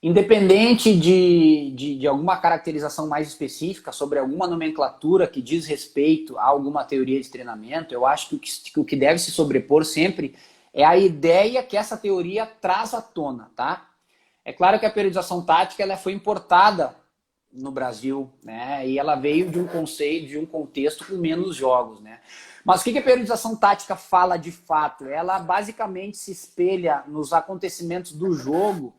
Independente de alguma caracterização mais específica sobre alguma nomenclatura que diz respeito a alguma teoria de treinamento, eu acho que o que deve se sobrepor sempre é a ideia que essa teoria traz à tona, tá? É claro que a periodização tática ela foi importada no Brasil, né? E ela veio de um conceito, de um contexto com menos jogos, né? Mas o que a periodização tática fala de fato? Ela basicamente se espelha nos acontecimentos do jogo.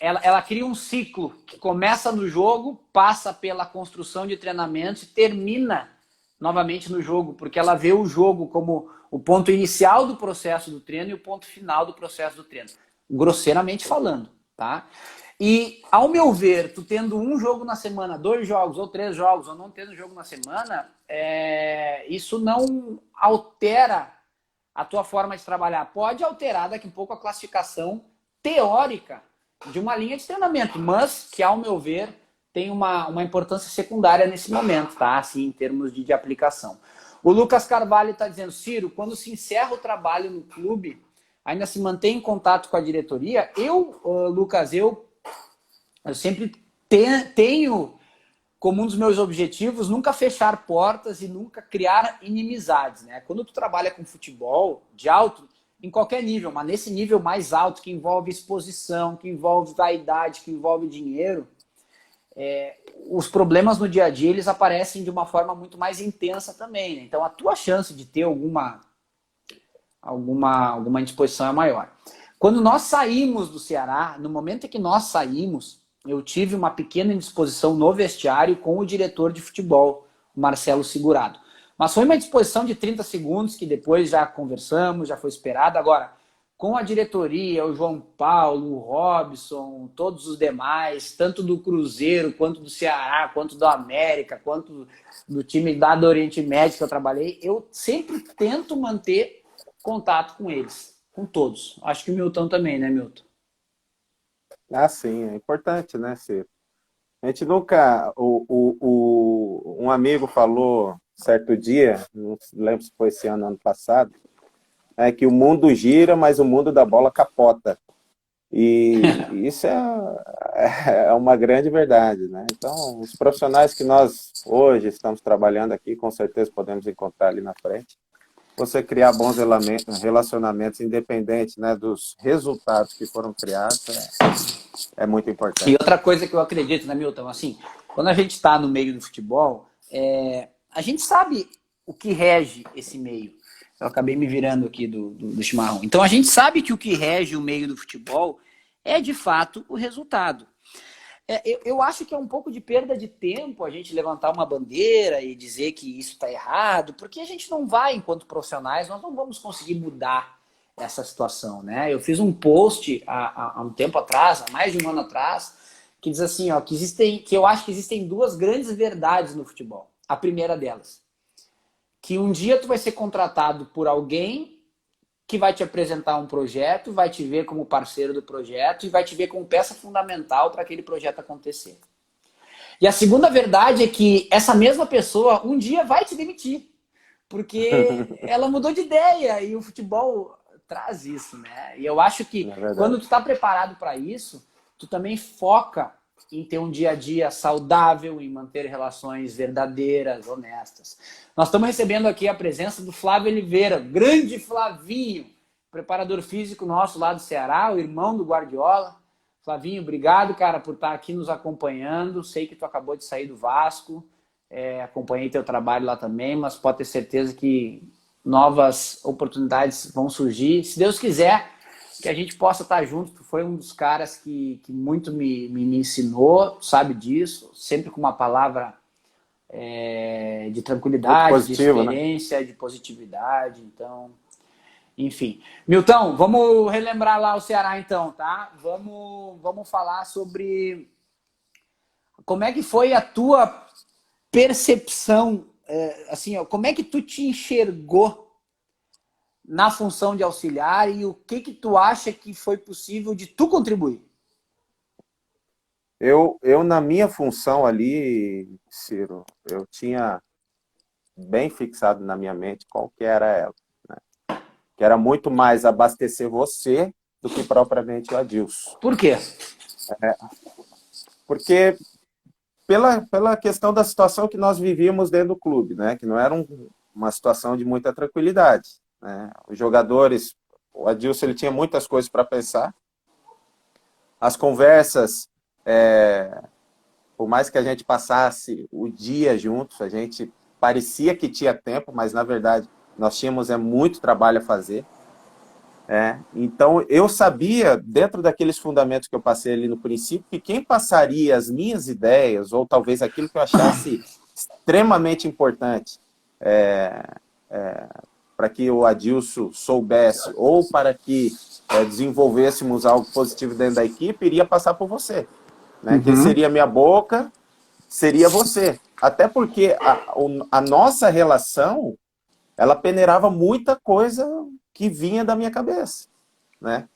Ela cria um ciclo que começa no jogo, passa pela construção de treinamentos e termina novamente no jogo, porque ela vê o jogo como o ponto inicial do processo do treino e o ponto final do processo do treino, grosseiramente falando, tá? E, ao meu ver, tu tendo um jogo na semana, 2 jogos ou 3 jogos, ou não tendo jogo na semana, isso não altera a tua forma de trabalhar. Pode alterar daqui a pouco a classificação teórica de uma linha de treinamento, mas que, ao meu ver, tem uma importância secundária nesse momento, tá? Assim, em termos de aplicação. O Lucas Carvalho está dizendo, Ciro, quando se encerra o trabalho no clube, ainda se mantém em contato com a diretoria? Lucas, eu sempre tenho como um dos meus objetivos nunca fechar portas e nunca criar inimizades, né? Quando tu trabalha com futebol de alto, em qualquer nível, mas nesse nível mais alto, que envolve exposição, que envolve vaidade, que envolve dinheiro, os problemas no dia a dia eles aparecem de uma forma muito mais intensa também, né? Então a tua chance de ter alguma indisposição é maior. Quando nós saímos do Ceará, no momento em que nós saímos, eu tive uma pequena indisposição no vestiário com o diretor de futebol, o Marcelo Segurado. Mas foi uma disposição de 30 segundos que depois já conversamos, já foi esperado. Agora, com a diretoria, o João Paulo, o Robson, todos os demais, tanto do Cruzeiro, quanto do Ceará, quanto do América, quanto do time da do Oriente Médio que eu trabalhei, eu sempre tento manter contato com eles, com todos. Acho que o Milton também, né, Milton? Ah, sim, é importante, né, Ciro? A gente nunca... Um amigo falou certo dia, não lembro se foi esse ano passado, é que o mundo gira, mas o mundo da bola capota. E isso é uma grande verdade, né? Então, os profissionais que nós hoje estamos trabalhando aqui, com certeza podemos encontrar ali na frente. Você criar bons relacionamentos independentes, né, dos resultados que foram criados é muito E importante. outra coisa que eu acredito, né, Milton, assim, quando a gente está no meio do futebol, a gente sabe o que rege esse meio. Eu acabei me virando aqui do chimarrão. Então a gente sabe que o que rege o meio do futebol é de fato o resultado. Eu acho que é um pouco de perda de tempo a gente levantar uma bandeira e dizer que isso está errado, porque a gente não vai, enquanto profissionais, nós não vamos conseguir mudar essa situação, né? Eu fiz um post há um tempo atrás, há mais de um ano atrás, que diz assim, ó, que eu acho que existem duas grandes verdades no futebol. A primeira delas, que um dia tu vai ser contratado por alguém que vai te apresentar um projeto, vai te ver como parceiro do projeto e vai te ver como peça fundamental para aquele projeto acontecer. E a segunda verdade é que essa mesma pessoa um dia vai te demitir, porque ela mudou de ideia e o futebol traz isso, né? E eu acho que É verdade. quando tu está preparado para isso, tu também foca em ter um dia a dia saudável, em manter relações verdadeiras, honestas. Nós estamos recebendo aqui a presença do Flávio Oliveira, grande Flavinho, preparador físico nosso lá do Ceará, o irmão do Guardiola. Flavinho, obrigado, cara, por estar aqui nos acompanhando. Sei que tu acabou de sair do Vasco, acompanhei teu trabalho lá também, mas pode ter certeza que novas oportunidades vão surgir. Se Deus quiser, que a gente possa estar junto. Tu foi um dos caras que muito me ensinou, sabe disso, sempre com uma palavra de Muito tranquilidade, de positivo, né? experiência, de positividade. Então, enfim. Milton, vamos relembrar lá o Ceará então, tá? Vamos falar sobre como é que foi a tua percepção, assim, ó, como é que tu te enxergou na função de auxiliar e o que tu acha que foi possível de tu contribuir? Na minha função ali, Ciro, eu tinha bem fixado na minha mente qual que era ela, né? Que era muito mais abastecer você do que propriamente o Adilson. Por quê? Porque pela questão da situação que nós vivíamos dentro do clube, né? Que não era uma situação de muita tranquilidade, né? Os jogadores, o Adilson, ele tinha muitas coisas para pensar. As conversas, por mais que a gente passasse o dia juntos, a gente parecia que tinha tempo, mas na verdade nós tínhamos muito trabalho a fazer. Então eu sabia, dentro daqueles fundamentos que eu passei ali no princípio, que quem passaria as minhas ideias, ou talvez aquilo que eu achasse extremamente importante para que o Adilson soubesse, ou para que desenvolvêssemos algo positivo dentro da equipe, iria passar por você, né? Quem seria minha boca seria você. Até porque a nossa relação, ela peneirava muita coisa que vinha da minha cabeça, né?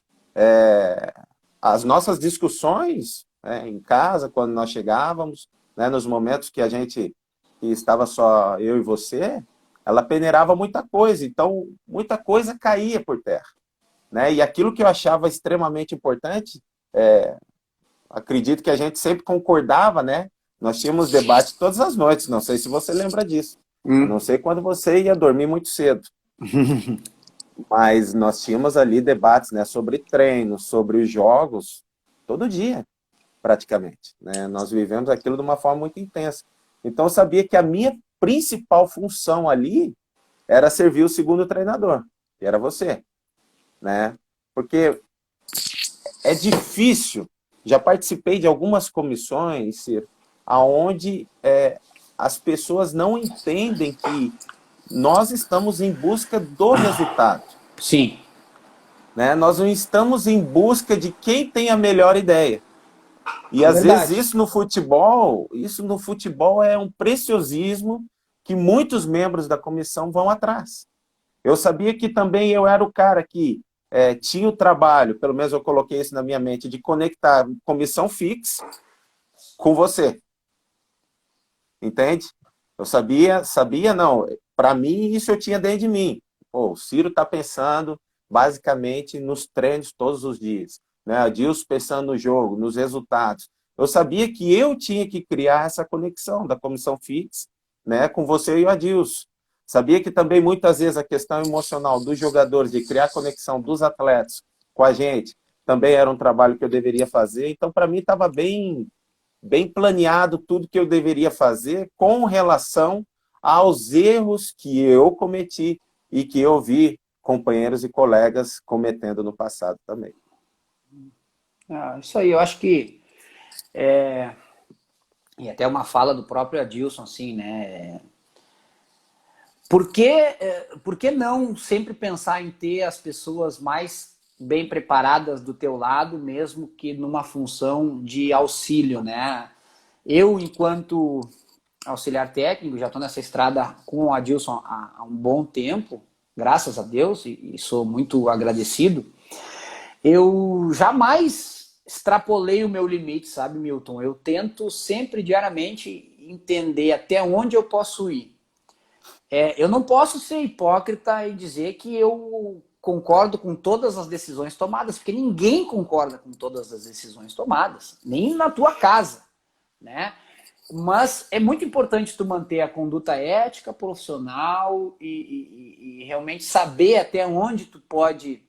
As nossas discussões, em casa, quando nós chegávamos, né, nos momentos que que estava só eu e você, ela peneirava muita coisa, então muita coisa caía por terra, né? E aquilo que eu achava extremamente importante, acredito que a gente sempre concordava, né? Nós tínhamos debate todas as noites, não sei se você lembra disso. A não sei quando você ia dormir muito cedo. Mas nós tínhamos ali debates, né, sobre treinos, sobre os jogos, todo dia, praticamente, né? Nós vivemos aquilo de uma forma muito intensa. Então eu sabia que a minha principal função ali era servir o segundo treinador, que era você, né? Porque é difícil, já participei de algumas comissões, Ciro, onde as pessoas não entendem que nós estamos em busca do resultado. Sim. Né? Nós não estamos em busca de quem tem a melhor ideia. E às vezes isso no futebol é um preciosismo que muitos membros da comissão vão atrás. Eu sabia que também eu era o cara que tinha o trabalho, pelo menos eu coloquei isso na minha mente, de conectar comissão fixa com você. Entende? Eu sabia não. Para mim, isso eu tinha dentro de mim. Pô, o Ciro está pensando basicamente nos treinos todos os dias, né? Adilson pensando no jogo, nos resultados. Eu sabia que eu tinha que criar essa conexão da comissão fixa, né, com você e o Adilson. Sabia que também muitas vezes a questão emocional dos jogadores, de criar conexão dos atletas com a gente, também era um trabalho que eu deveria fazer. Então, para mim, estava bem planeado tudo que eu deveria fazer com relação aos erros que eu cometi e que eu vi companheiros e colegas cometendo no passado também. Isso aí, eu acho que e até uma fala do próprio Adilson, assim, né? Por que não sempre pensar em ter as pessoas mais bem preparadas do teu lado, mesmo que numa função de auxílio, né? Eu, enquanto auxiliar técnico, já estou nessa estrada com o Adilson há um bom tempo, graças a Deus, e sou muito agradecido. Eu jamais extrapolei o meu limite, sabe, Milton? Eu tento sempre, diariamente, entender até onde eu posso ir. Eu não posso ser hipócrita e dizer que eu concordo com todas as decisões tomadas, porque ninguém concorda com todas as decisões tomadas, nem na tua casa, né? Mas é muito importante tu manter a conduta ética, profissional e realmente saber até onde tu pode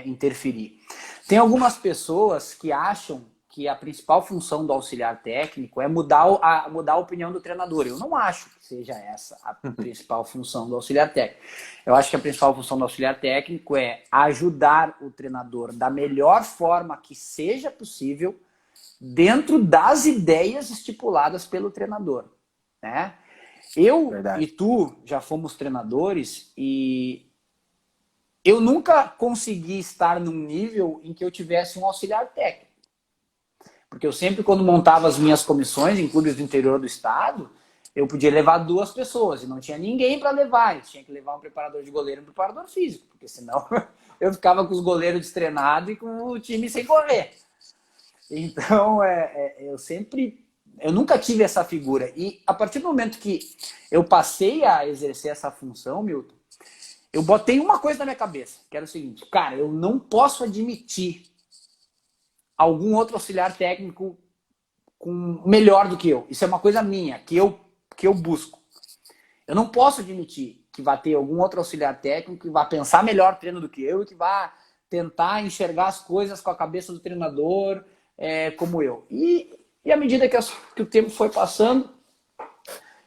interferir. Tem algumas pessoas que acham que a principal função do auxiliar técnico é mudar a opinião do treinador. Eu não acho que seja essa a principal função do auxiliar técnico. Eu acho que a principal função do auxiliar técnico é ajudar o treinador da melhor forma que seja possível dentro das ideias estipuladas pelo treinador, né? Eu Verdade. e tu já fomos treinadores e eu nunca consegui estar num nível em que eu tivesse um auxiliar técnico. Porque eu sempre, quando montava as minhas comissões em clubes do interior do estado, eu podia levar 2 pessoas e não tinha ninguém para levar. Eu tinha que levar um preparador de goleiro e um preparador físico, porque senão eu ficava com os goleiros destrenados e com o time sem correr. Então, eu nunca tive essa figura. E a partir do momento que eu passei a exercer essa função, Milton, eu botei uma coisa na minha cabeça, que era o seguinte: cara, eu não posso admitir algum outro auxiliar técnico melhor do que eu. Isso é uma coisa minha, que eu busco. Eu não posso admitir que vai ter algum outro auxiliar técnico que vai pensar melhor o treino do que eu e que vai tentar enxergar as coisas com a cabeça do treinador como eu. E à medida que o tempo foi passando,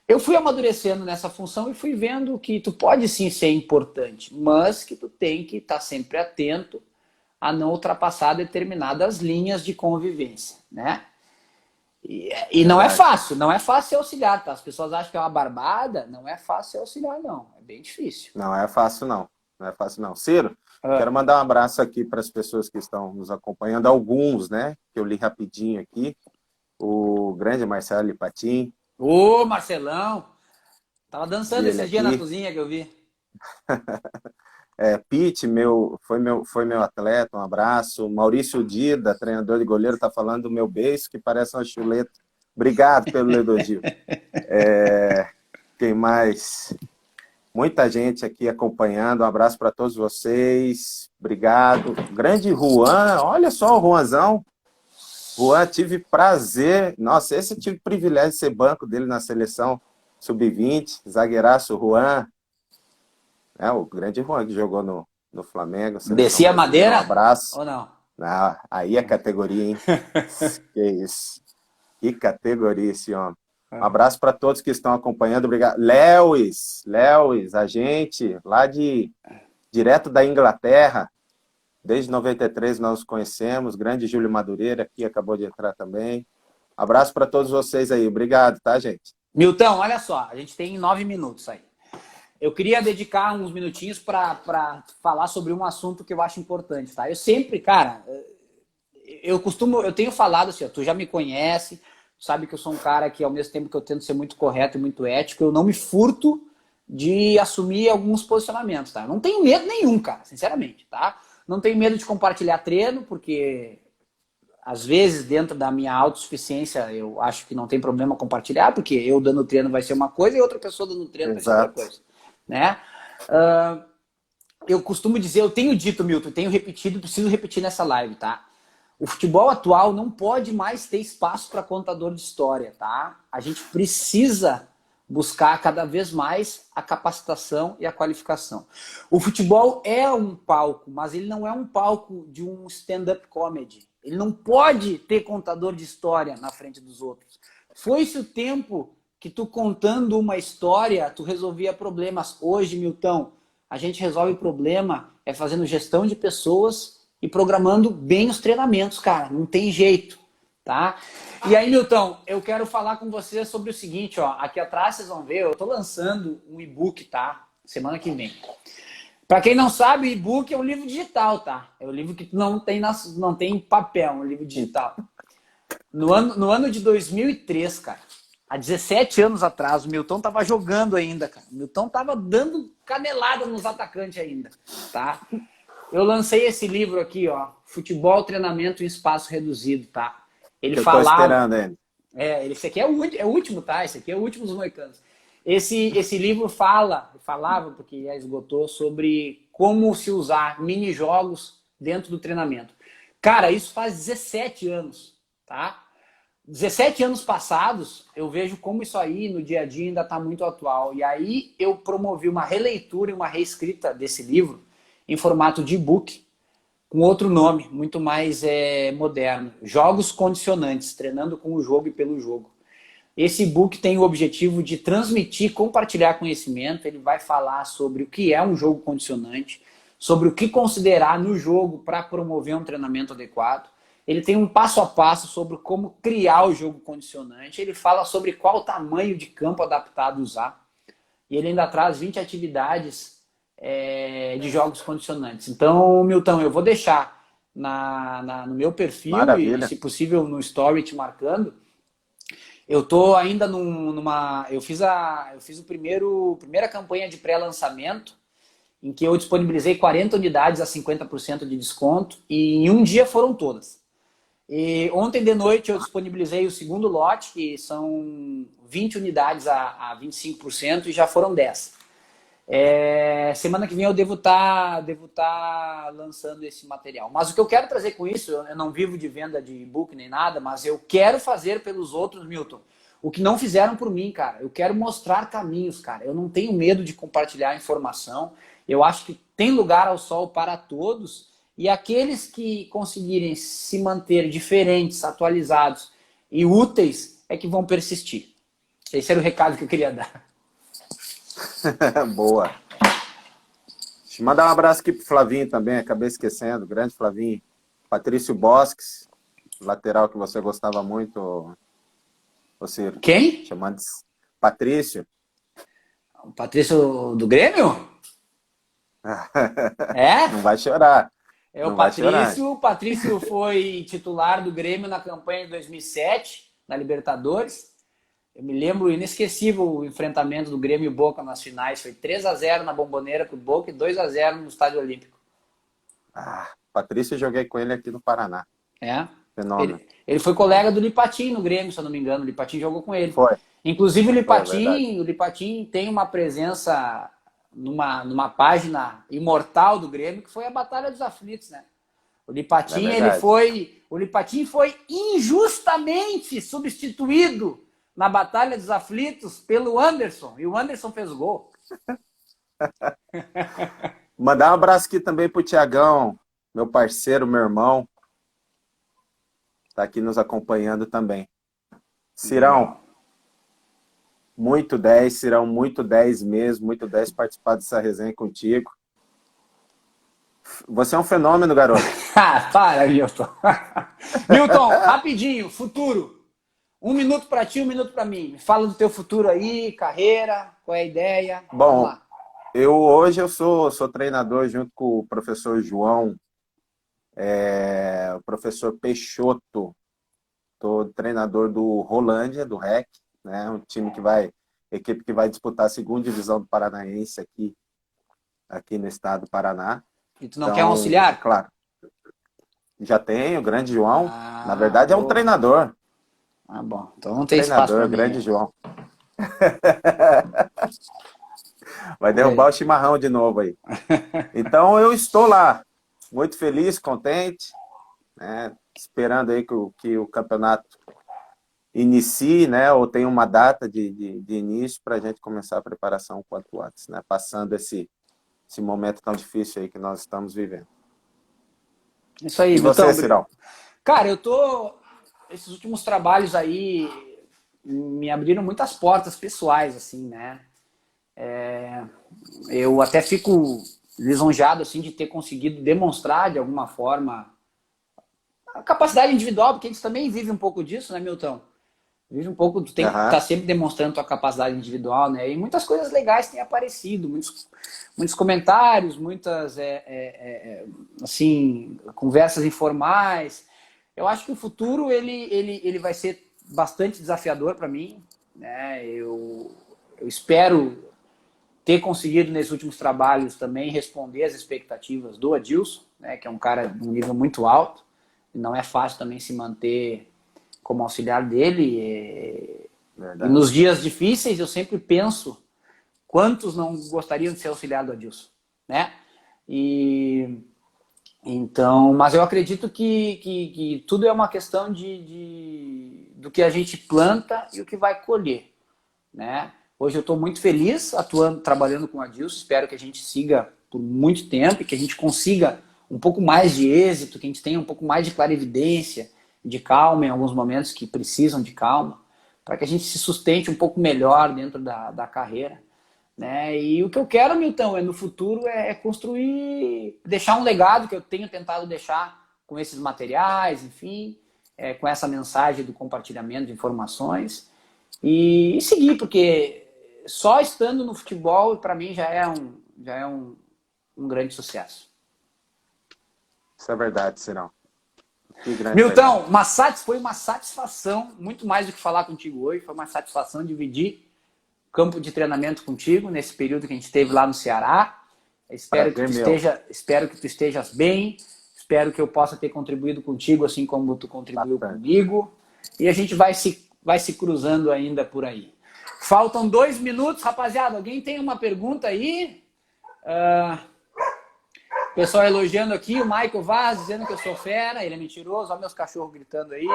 eu fui amadurecendo nessa função e fui vendo que tu pode sim ser importante, mas que tu tem que estar sempre atento a não ultrapassar determinadas linhas de convivência, né? E não é fácil, não é fácil ser auxiliar, tá? As pessoas acham que é uma barbada, não é fácil ser auxiliar, não. É bem difícil. Não é fácil, não. Não é fácil, não. Ciro, quero mandar um abraço aqui para as pessoas que estão nos acompanhando, alguns, né? Que eu li rapidinho aqui. O grande Marcelo Lipatim. Ô, Marcelão! Tava dançando esses dias aqui na cozinha que eu vi. Pete, foi meu atleta, um abraço. Maurício Dida, treinador de goleiro, está falando do meu beiço, que parece uma chuleta. Obrigado pelo elogio. Quem mais? Muita gente aqui acompanhando. Um abraço para todos vocês. Obrigado. Grande Juan, olha só o Juanzão. Juan, tive prazer. Nossa, esse eu tive privilégio de ser banco dele na seleção sub-20. Zagueiraço Juan. O grande Juan que jogou no Flamengo. Descia a madeira? Um abraço. Ou não? Não, aí é categoria, hein? Que isso. Que categoria esse homem. Um abraço para todos que estão acompanhando. Obrigado. Lewis, a gente lá direto da Inglaterra. Desde 93 nós nos conhecemos. Grande Júlio Madureira aqui acabou de entrar também. Abraço para todos vocês aí. Obrigado, tá, gente? Milton, olha só. A gente tem 9 minutos aí. Eu queria dedicar uns minutinhos para falar sobre um assunto que eu acho importante, tá? Eu sempre, cara, eu tenho falado assim, tu já me conhece, sabe que eu sou um cara que ao mesmo tempo que eu tento ser muito correto e muito ético, eu não me furto de assumir alguns posicionamentos, tá? Eu não tenho medo nenhum, cara, sinceramente, tá? Não tenho medo de compartilhar treino, porque às vezes dentro da minha autossuficiência eu acho que não tem problema compartilhar, porque eu dando treino vai ser uma coisa e outra pessoa dando treino vai ser outra coisa. Né? Eu costumo dizer, eu tenho dito, Milton, tenho repetido, preciso repetir nessa live, tá? O futebol atual não pode mais ter espaço para contador de história, tá? A gente precisa buscar cada vez mais a capacitação e a qualificação. O futebol é um palco, mas ele não é um palco de um stand-up comedy. Ele não pode ter contador de história na frente dos outros. Foi-se o tempo que tu contando uma história, tu resolvia problemas. Hoje, Milton, a gente resolve problema fazendo gestão de pessoas e programando bem os treinamentos, cara. Não tem jeito, tá? E aí, Milton, eu quero falar com você sobre o seguinte, ó. Aqui atrás vocês vão ver, eu tô lançando um e-book, tá? Semana que vem. Para quem não sabe, o e-book é um livro digital, tá? É um livro que não tem papel, é um livro digital. No ano de 2003, cara, há 17 anos atrás, o Milton tava jogando ainda, cara. O Milton tava dando canelada nos atacantes ainda, tá? Eu lancei esse livro aqui, ó, Futebol, Treinamento em Espaço Reduzido, tá? Ele Eu falava... tô esperando ele. Esse aqui é o último, tá? Esse aqui é o último dos moicanos. Esse livro falava, porque já esgotou, sobre como se usar mini-jogos dentro do treinamento. Cara, isso faz 17 anos, tá? 17 anos passados, eu vejo como isso aí no dia a dia ainda está muito atual. E aí eu promovi uma releitura e uma reescrita desse livro em formato de e-book, com outro nome, muito mais moderno. Jogos Condicionantes, treinando com o jogo e pelo jogo. Esse e-book tem o objetivo de transmitir, compartilhar conhecimento. Ele vai falar sobre o que é um jogo condicionante, sobre o que considerar no jogo para promover um treinamento adequado. Ele tem um passo a passo sobre como criar o jogo condicionante. Ele fala sobre qual tamanho de campo adaptado usar. E ele ainda traz 20 atividades de jogos condicionantes. Então, Milton, eu vou deixar no meu perfil Maravilha. e, se possível, no story te marcando. Eu tô ainda eu fiz a primeira campanha de pré-lançamento, em que eu disponibilizei 40 unidades a 50% de desconto, e em um dia foram todas. E ontem de noite eu disponibilizei o segundo lote, que são 20 unidades a 25%, e já foram 10. Semana que vem eu devo estar lançando esse material. Mas o que eu quero trazer com isso, eu não vivo de venda de e-book nem nada, mas eu quero fazer pelos outros, Milton, o que não fizeram por mim, cara. Eu quero mostrar caminhos, cara. Eu não tenho medo de compartilhar informação. Eu acho que tem lugar ao sol para todos, e aqueles que conseguirem se manter diferentes, atualizados e úteis é que vão persistir. Esse era o recado que eu queria dar. Boa. Deixa eu mandar um abraço aqui pro Flavinho também, acabei esquecendo, grande Flavinho. Patrício Bosques, lateral que você gostava muito, Ciro. Quem? Chamando de Patrício. O Patrício do Grêmio? Não vai chorar. O Patrício foi titular do Grêmio na campanha de 2007, na Libertadores. Eu me lembro, inesquecível, o enfrentamento do Grêmio e Boca nas finais. Foi 3-0 na Bomboneira pro Boca e 2-0 no Estádio Olímpico. Patrício, eu joguei com ele aqui no Paraná. Fenômeno. Ele foi colega do Lipatim no Grêmio, se eu não me engano. O Lipatim jogou com ele. Foi. Inclusive o Lipatim tem uma presença numa página imortal do Grêmio, que foi a Batalha dos Aflitos, né? O Lipatim, o Lipatim foi injustamente substituído na Batalha dos Aflitos pelo Anderson, e o Anderson fez gol. Mandar um abraço aqui também pro Tiagão, meu parceiro, meu irmão. Tá aqui nos acompanhando também. Cirão, muito 10, Cirão, muito 10 mesmo, muito 10 participar dessa resenha contigo. Você é um fenômeno, garoto. Para, Milton. Milton, rapidinho, futuro. 1 minuto para ti, 1 minuto para mim. Me fala do teu futuro aí, carreira, qual é a ideia? Bom, hoje eu sou treinador junto com o professor João, o professor Peixoto. Estou treinador do Rolândia, do REC, né? Um time equipe que vai disputar a 2ª divisão do Paranaense aqui no estado do Paraná. E tu não quer um auxiliar? Claro. Já tenho, o grande João. Na verdade, é um treinador. Bom. Então não tem espaço para mim. Grande João. Vai derrubar o chimarrão de novo aí. Então eu estou lá, muito feliz, contente, né? Esperando aí que o campeonato inicie, né? Ou tenha uma data de início para a gente começar a preparação o quanto antes, né? Passando esse momento tão difícil aí que nós estamos vivendo. Isso aí, E você, Milton. Cirão? Cara, esses últimos trabalhos aí me abriram muitas portas pessoais, assim, né? Eu até fico lisonjeado, assim, de ter conseguido demonstrar, de alguma forma, a capacidade individual, porque a gente também vive um pouco disso, né, Milton? Vive um pouco, tu tem que estar sempre demonstrando tua capacidade individual, né? E muitas coisas legais têm aparecido, muitos comentários, muitas, assim, conversas informais. Eu acho que o futuro, ele vai ser bastante desafiador para mim, né? Eu espero ter conseguido nesses últimos trabalhos também responder às expectativas do Adilson, né? Que é um cara de um nível muito alto, e não é fácil também se manter como auxiliar dele. E nos dias difíceis eu sempre penso quantos não gostariam de ser auxiliar do Adilson, né? Então, mas eu acredito que tudo é uma questão do que a gente planta e o que vai colher, né? Hoje eu estou muito feliz atuando, trabalhando com o Adilson, espero que a gente siga por muito tempo e que a gente consiga um pouco mais de êxito, que a gente tenha um pouco mais de clarividência, de calma em alguns momentos que precisam de calma, para que a gente se sustente um pouco melhor dentro da carreira, né? E o que eu quero, Milton, no futuro é construir, deixar um legado que eu tenho tentado deixar com esses materiais, enfim, com essa mensagem do compartilhamento de informações e seguir, porque só estando no futebol, para mim, já é um grande sucesso. Isso é verdade, Cirão. Milton, foi uma satisfação, muito mais do que falar contigo hoje, foi uma satisfação dividir campo de treinamento contigo nesse período que a gente esteve lá no Ceará. Espero que tu estejas bem, espero que eu possa ter contribuído contigo assim como tu contribuiu comigo, e a gente vai se cruzando ainda por aí. Faltam 2 minutos, rapaziada, alguém tem uma pergunta aí? O pessoal elogiando aqui, o Michael Vaz dizendo que eu sou fera, ele é mentiroso, olha meus cachorros gritando aí.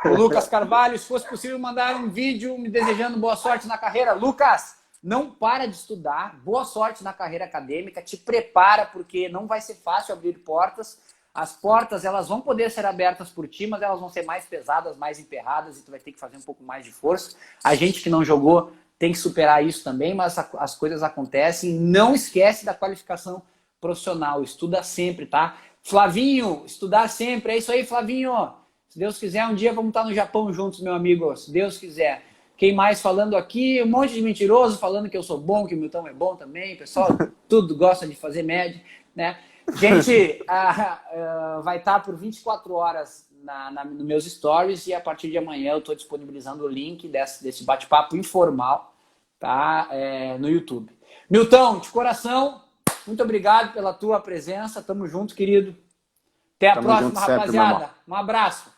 O Lucas Carvalho, se fosse possível mandar um vídeo me desejando boa sorte na carreira. Lucas, não para de estudar, boa sorte na carreira acadêmica, te prepara porque não vai ser fácil abrir portas. As portas, elas vão poder ser abertas por ti, mas elas vão ser mais pesadas, mais emperradas e tu vai ter que fazer um pouco mais de força. A gente que não jogou tem que superar isso também, mas as coisas acontecem. Não esquece da qualificação profissional, estuda sempre, tá? Flavinho, estudar sempre, é isso aí, Flavinho. Se Deus quiser, um dia vamos estar no Japão juntos, meu amigo, se Deus quiser. Quem mais falando aqui? Um monte de mentiroso falando que eu sou bom, que o Milton é bom também. O pessoal tudo gosta de fazer média, né? Gente, vai estar por 24 horas nos meus stories e a partir de amanhã eu estou disponibilizando o link desse bate-papo informal, tá? No YouTube. Milton, de coração, muito obrigado pela tua presença. Tamo junto, querido. Até a próxima, rapaziada. Um abraço.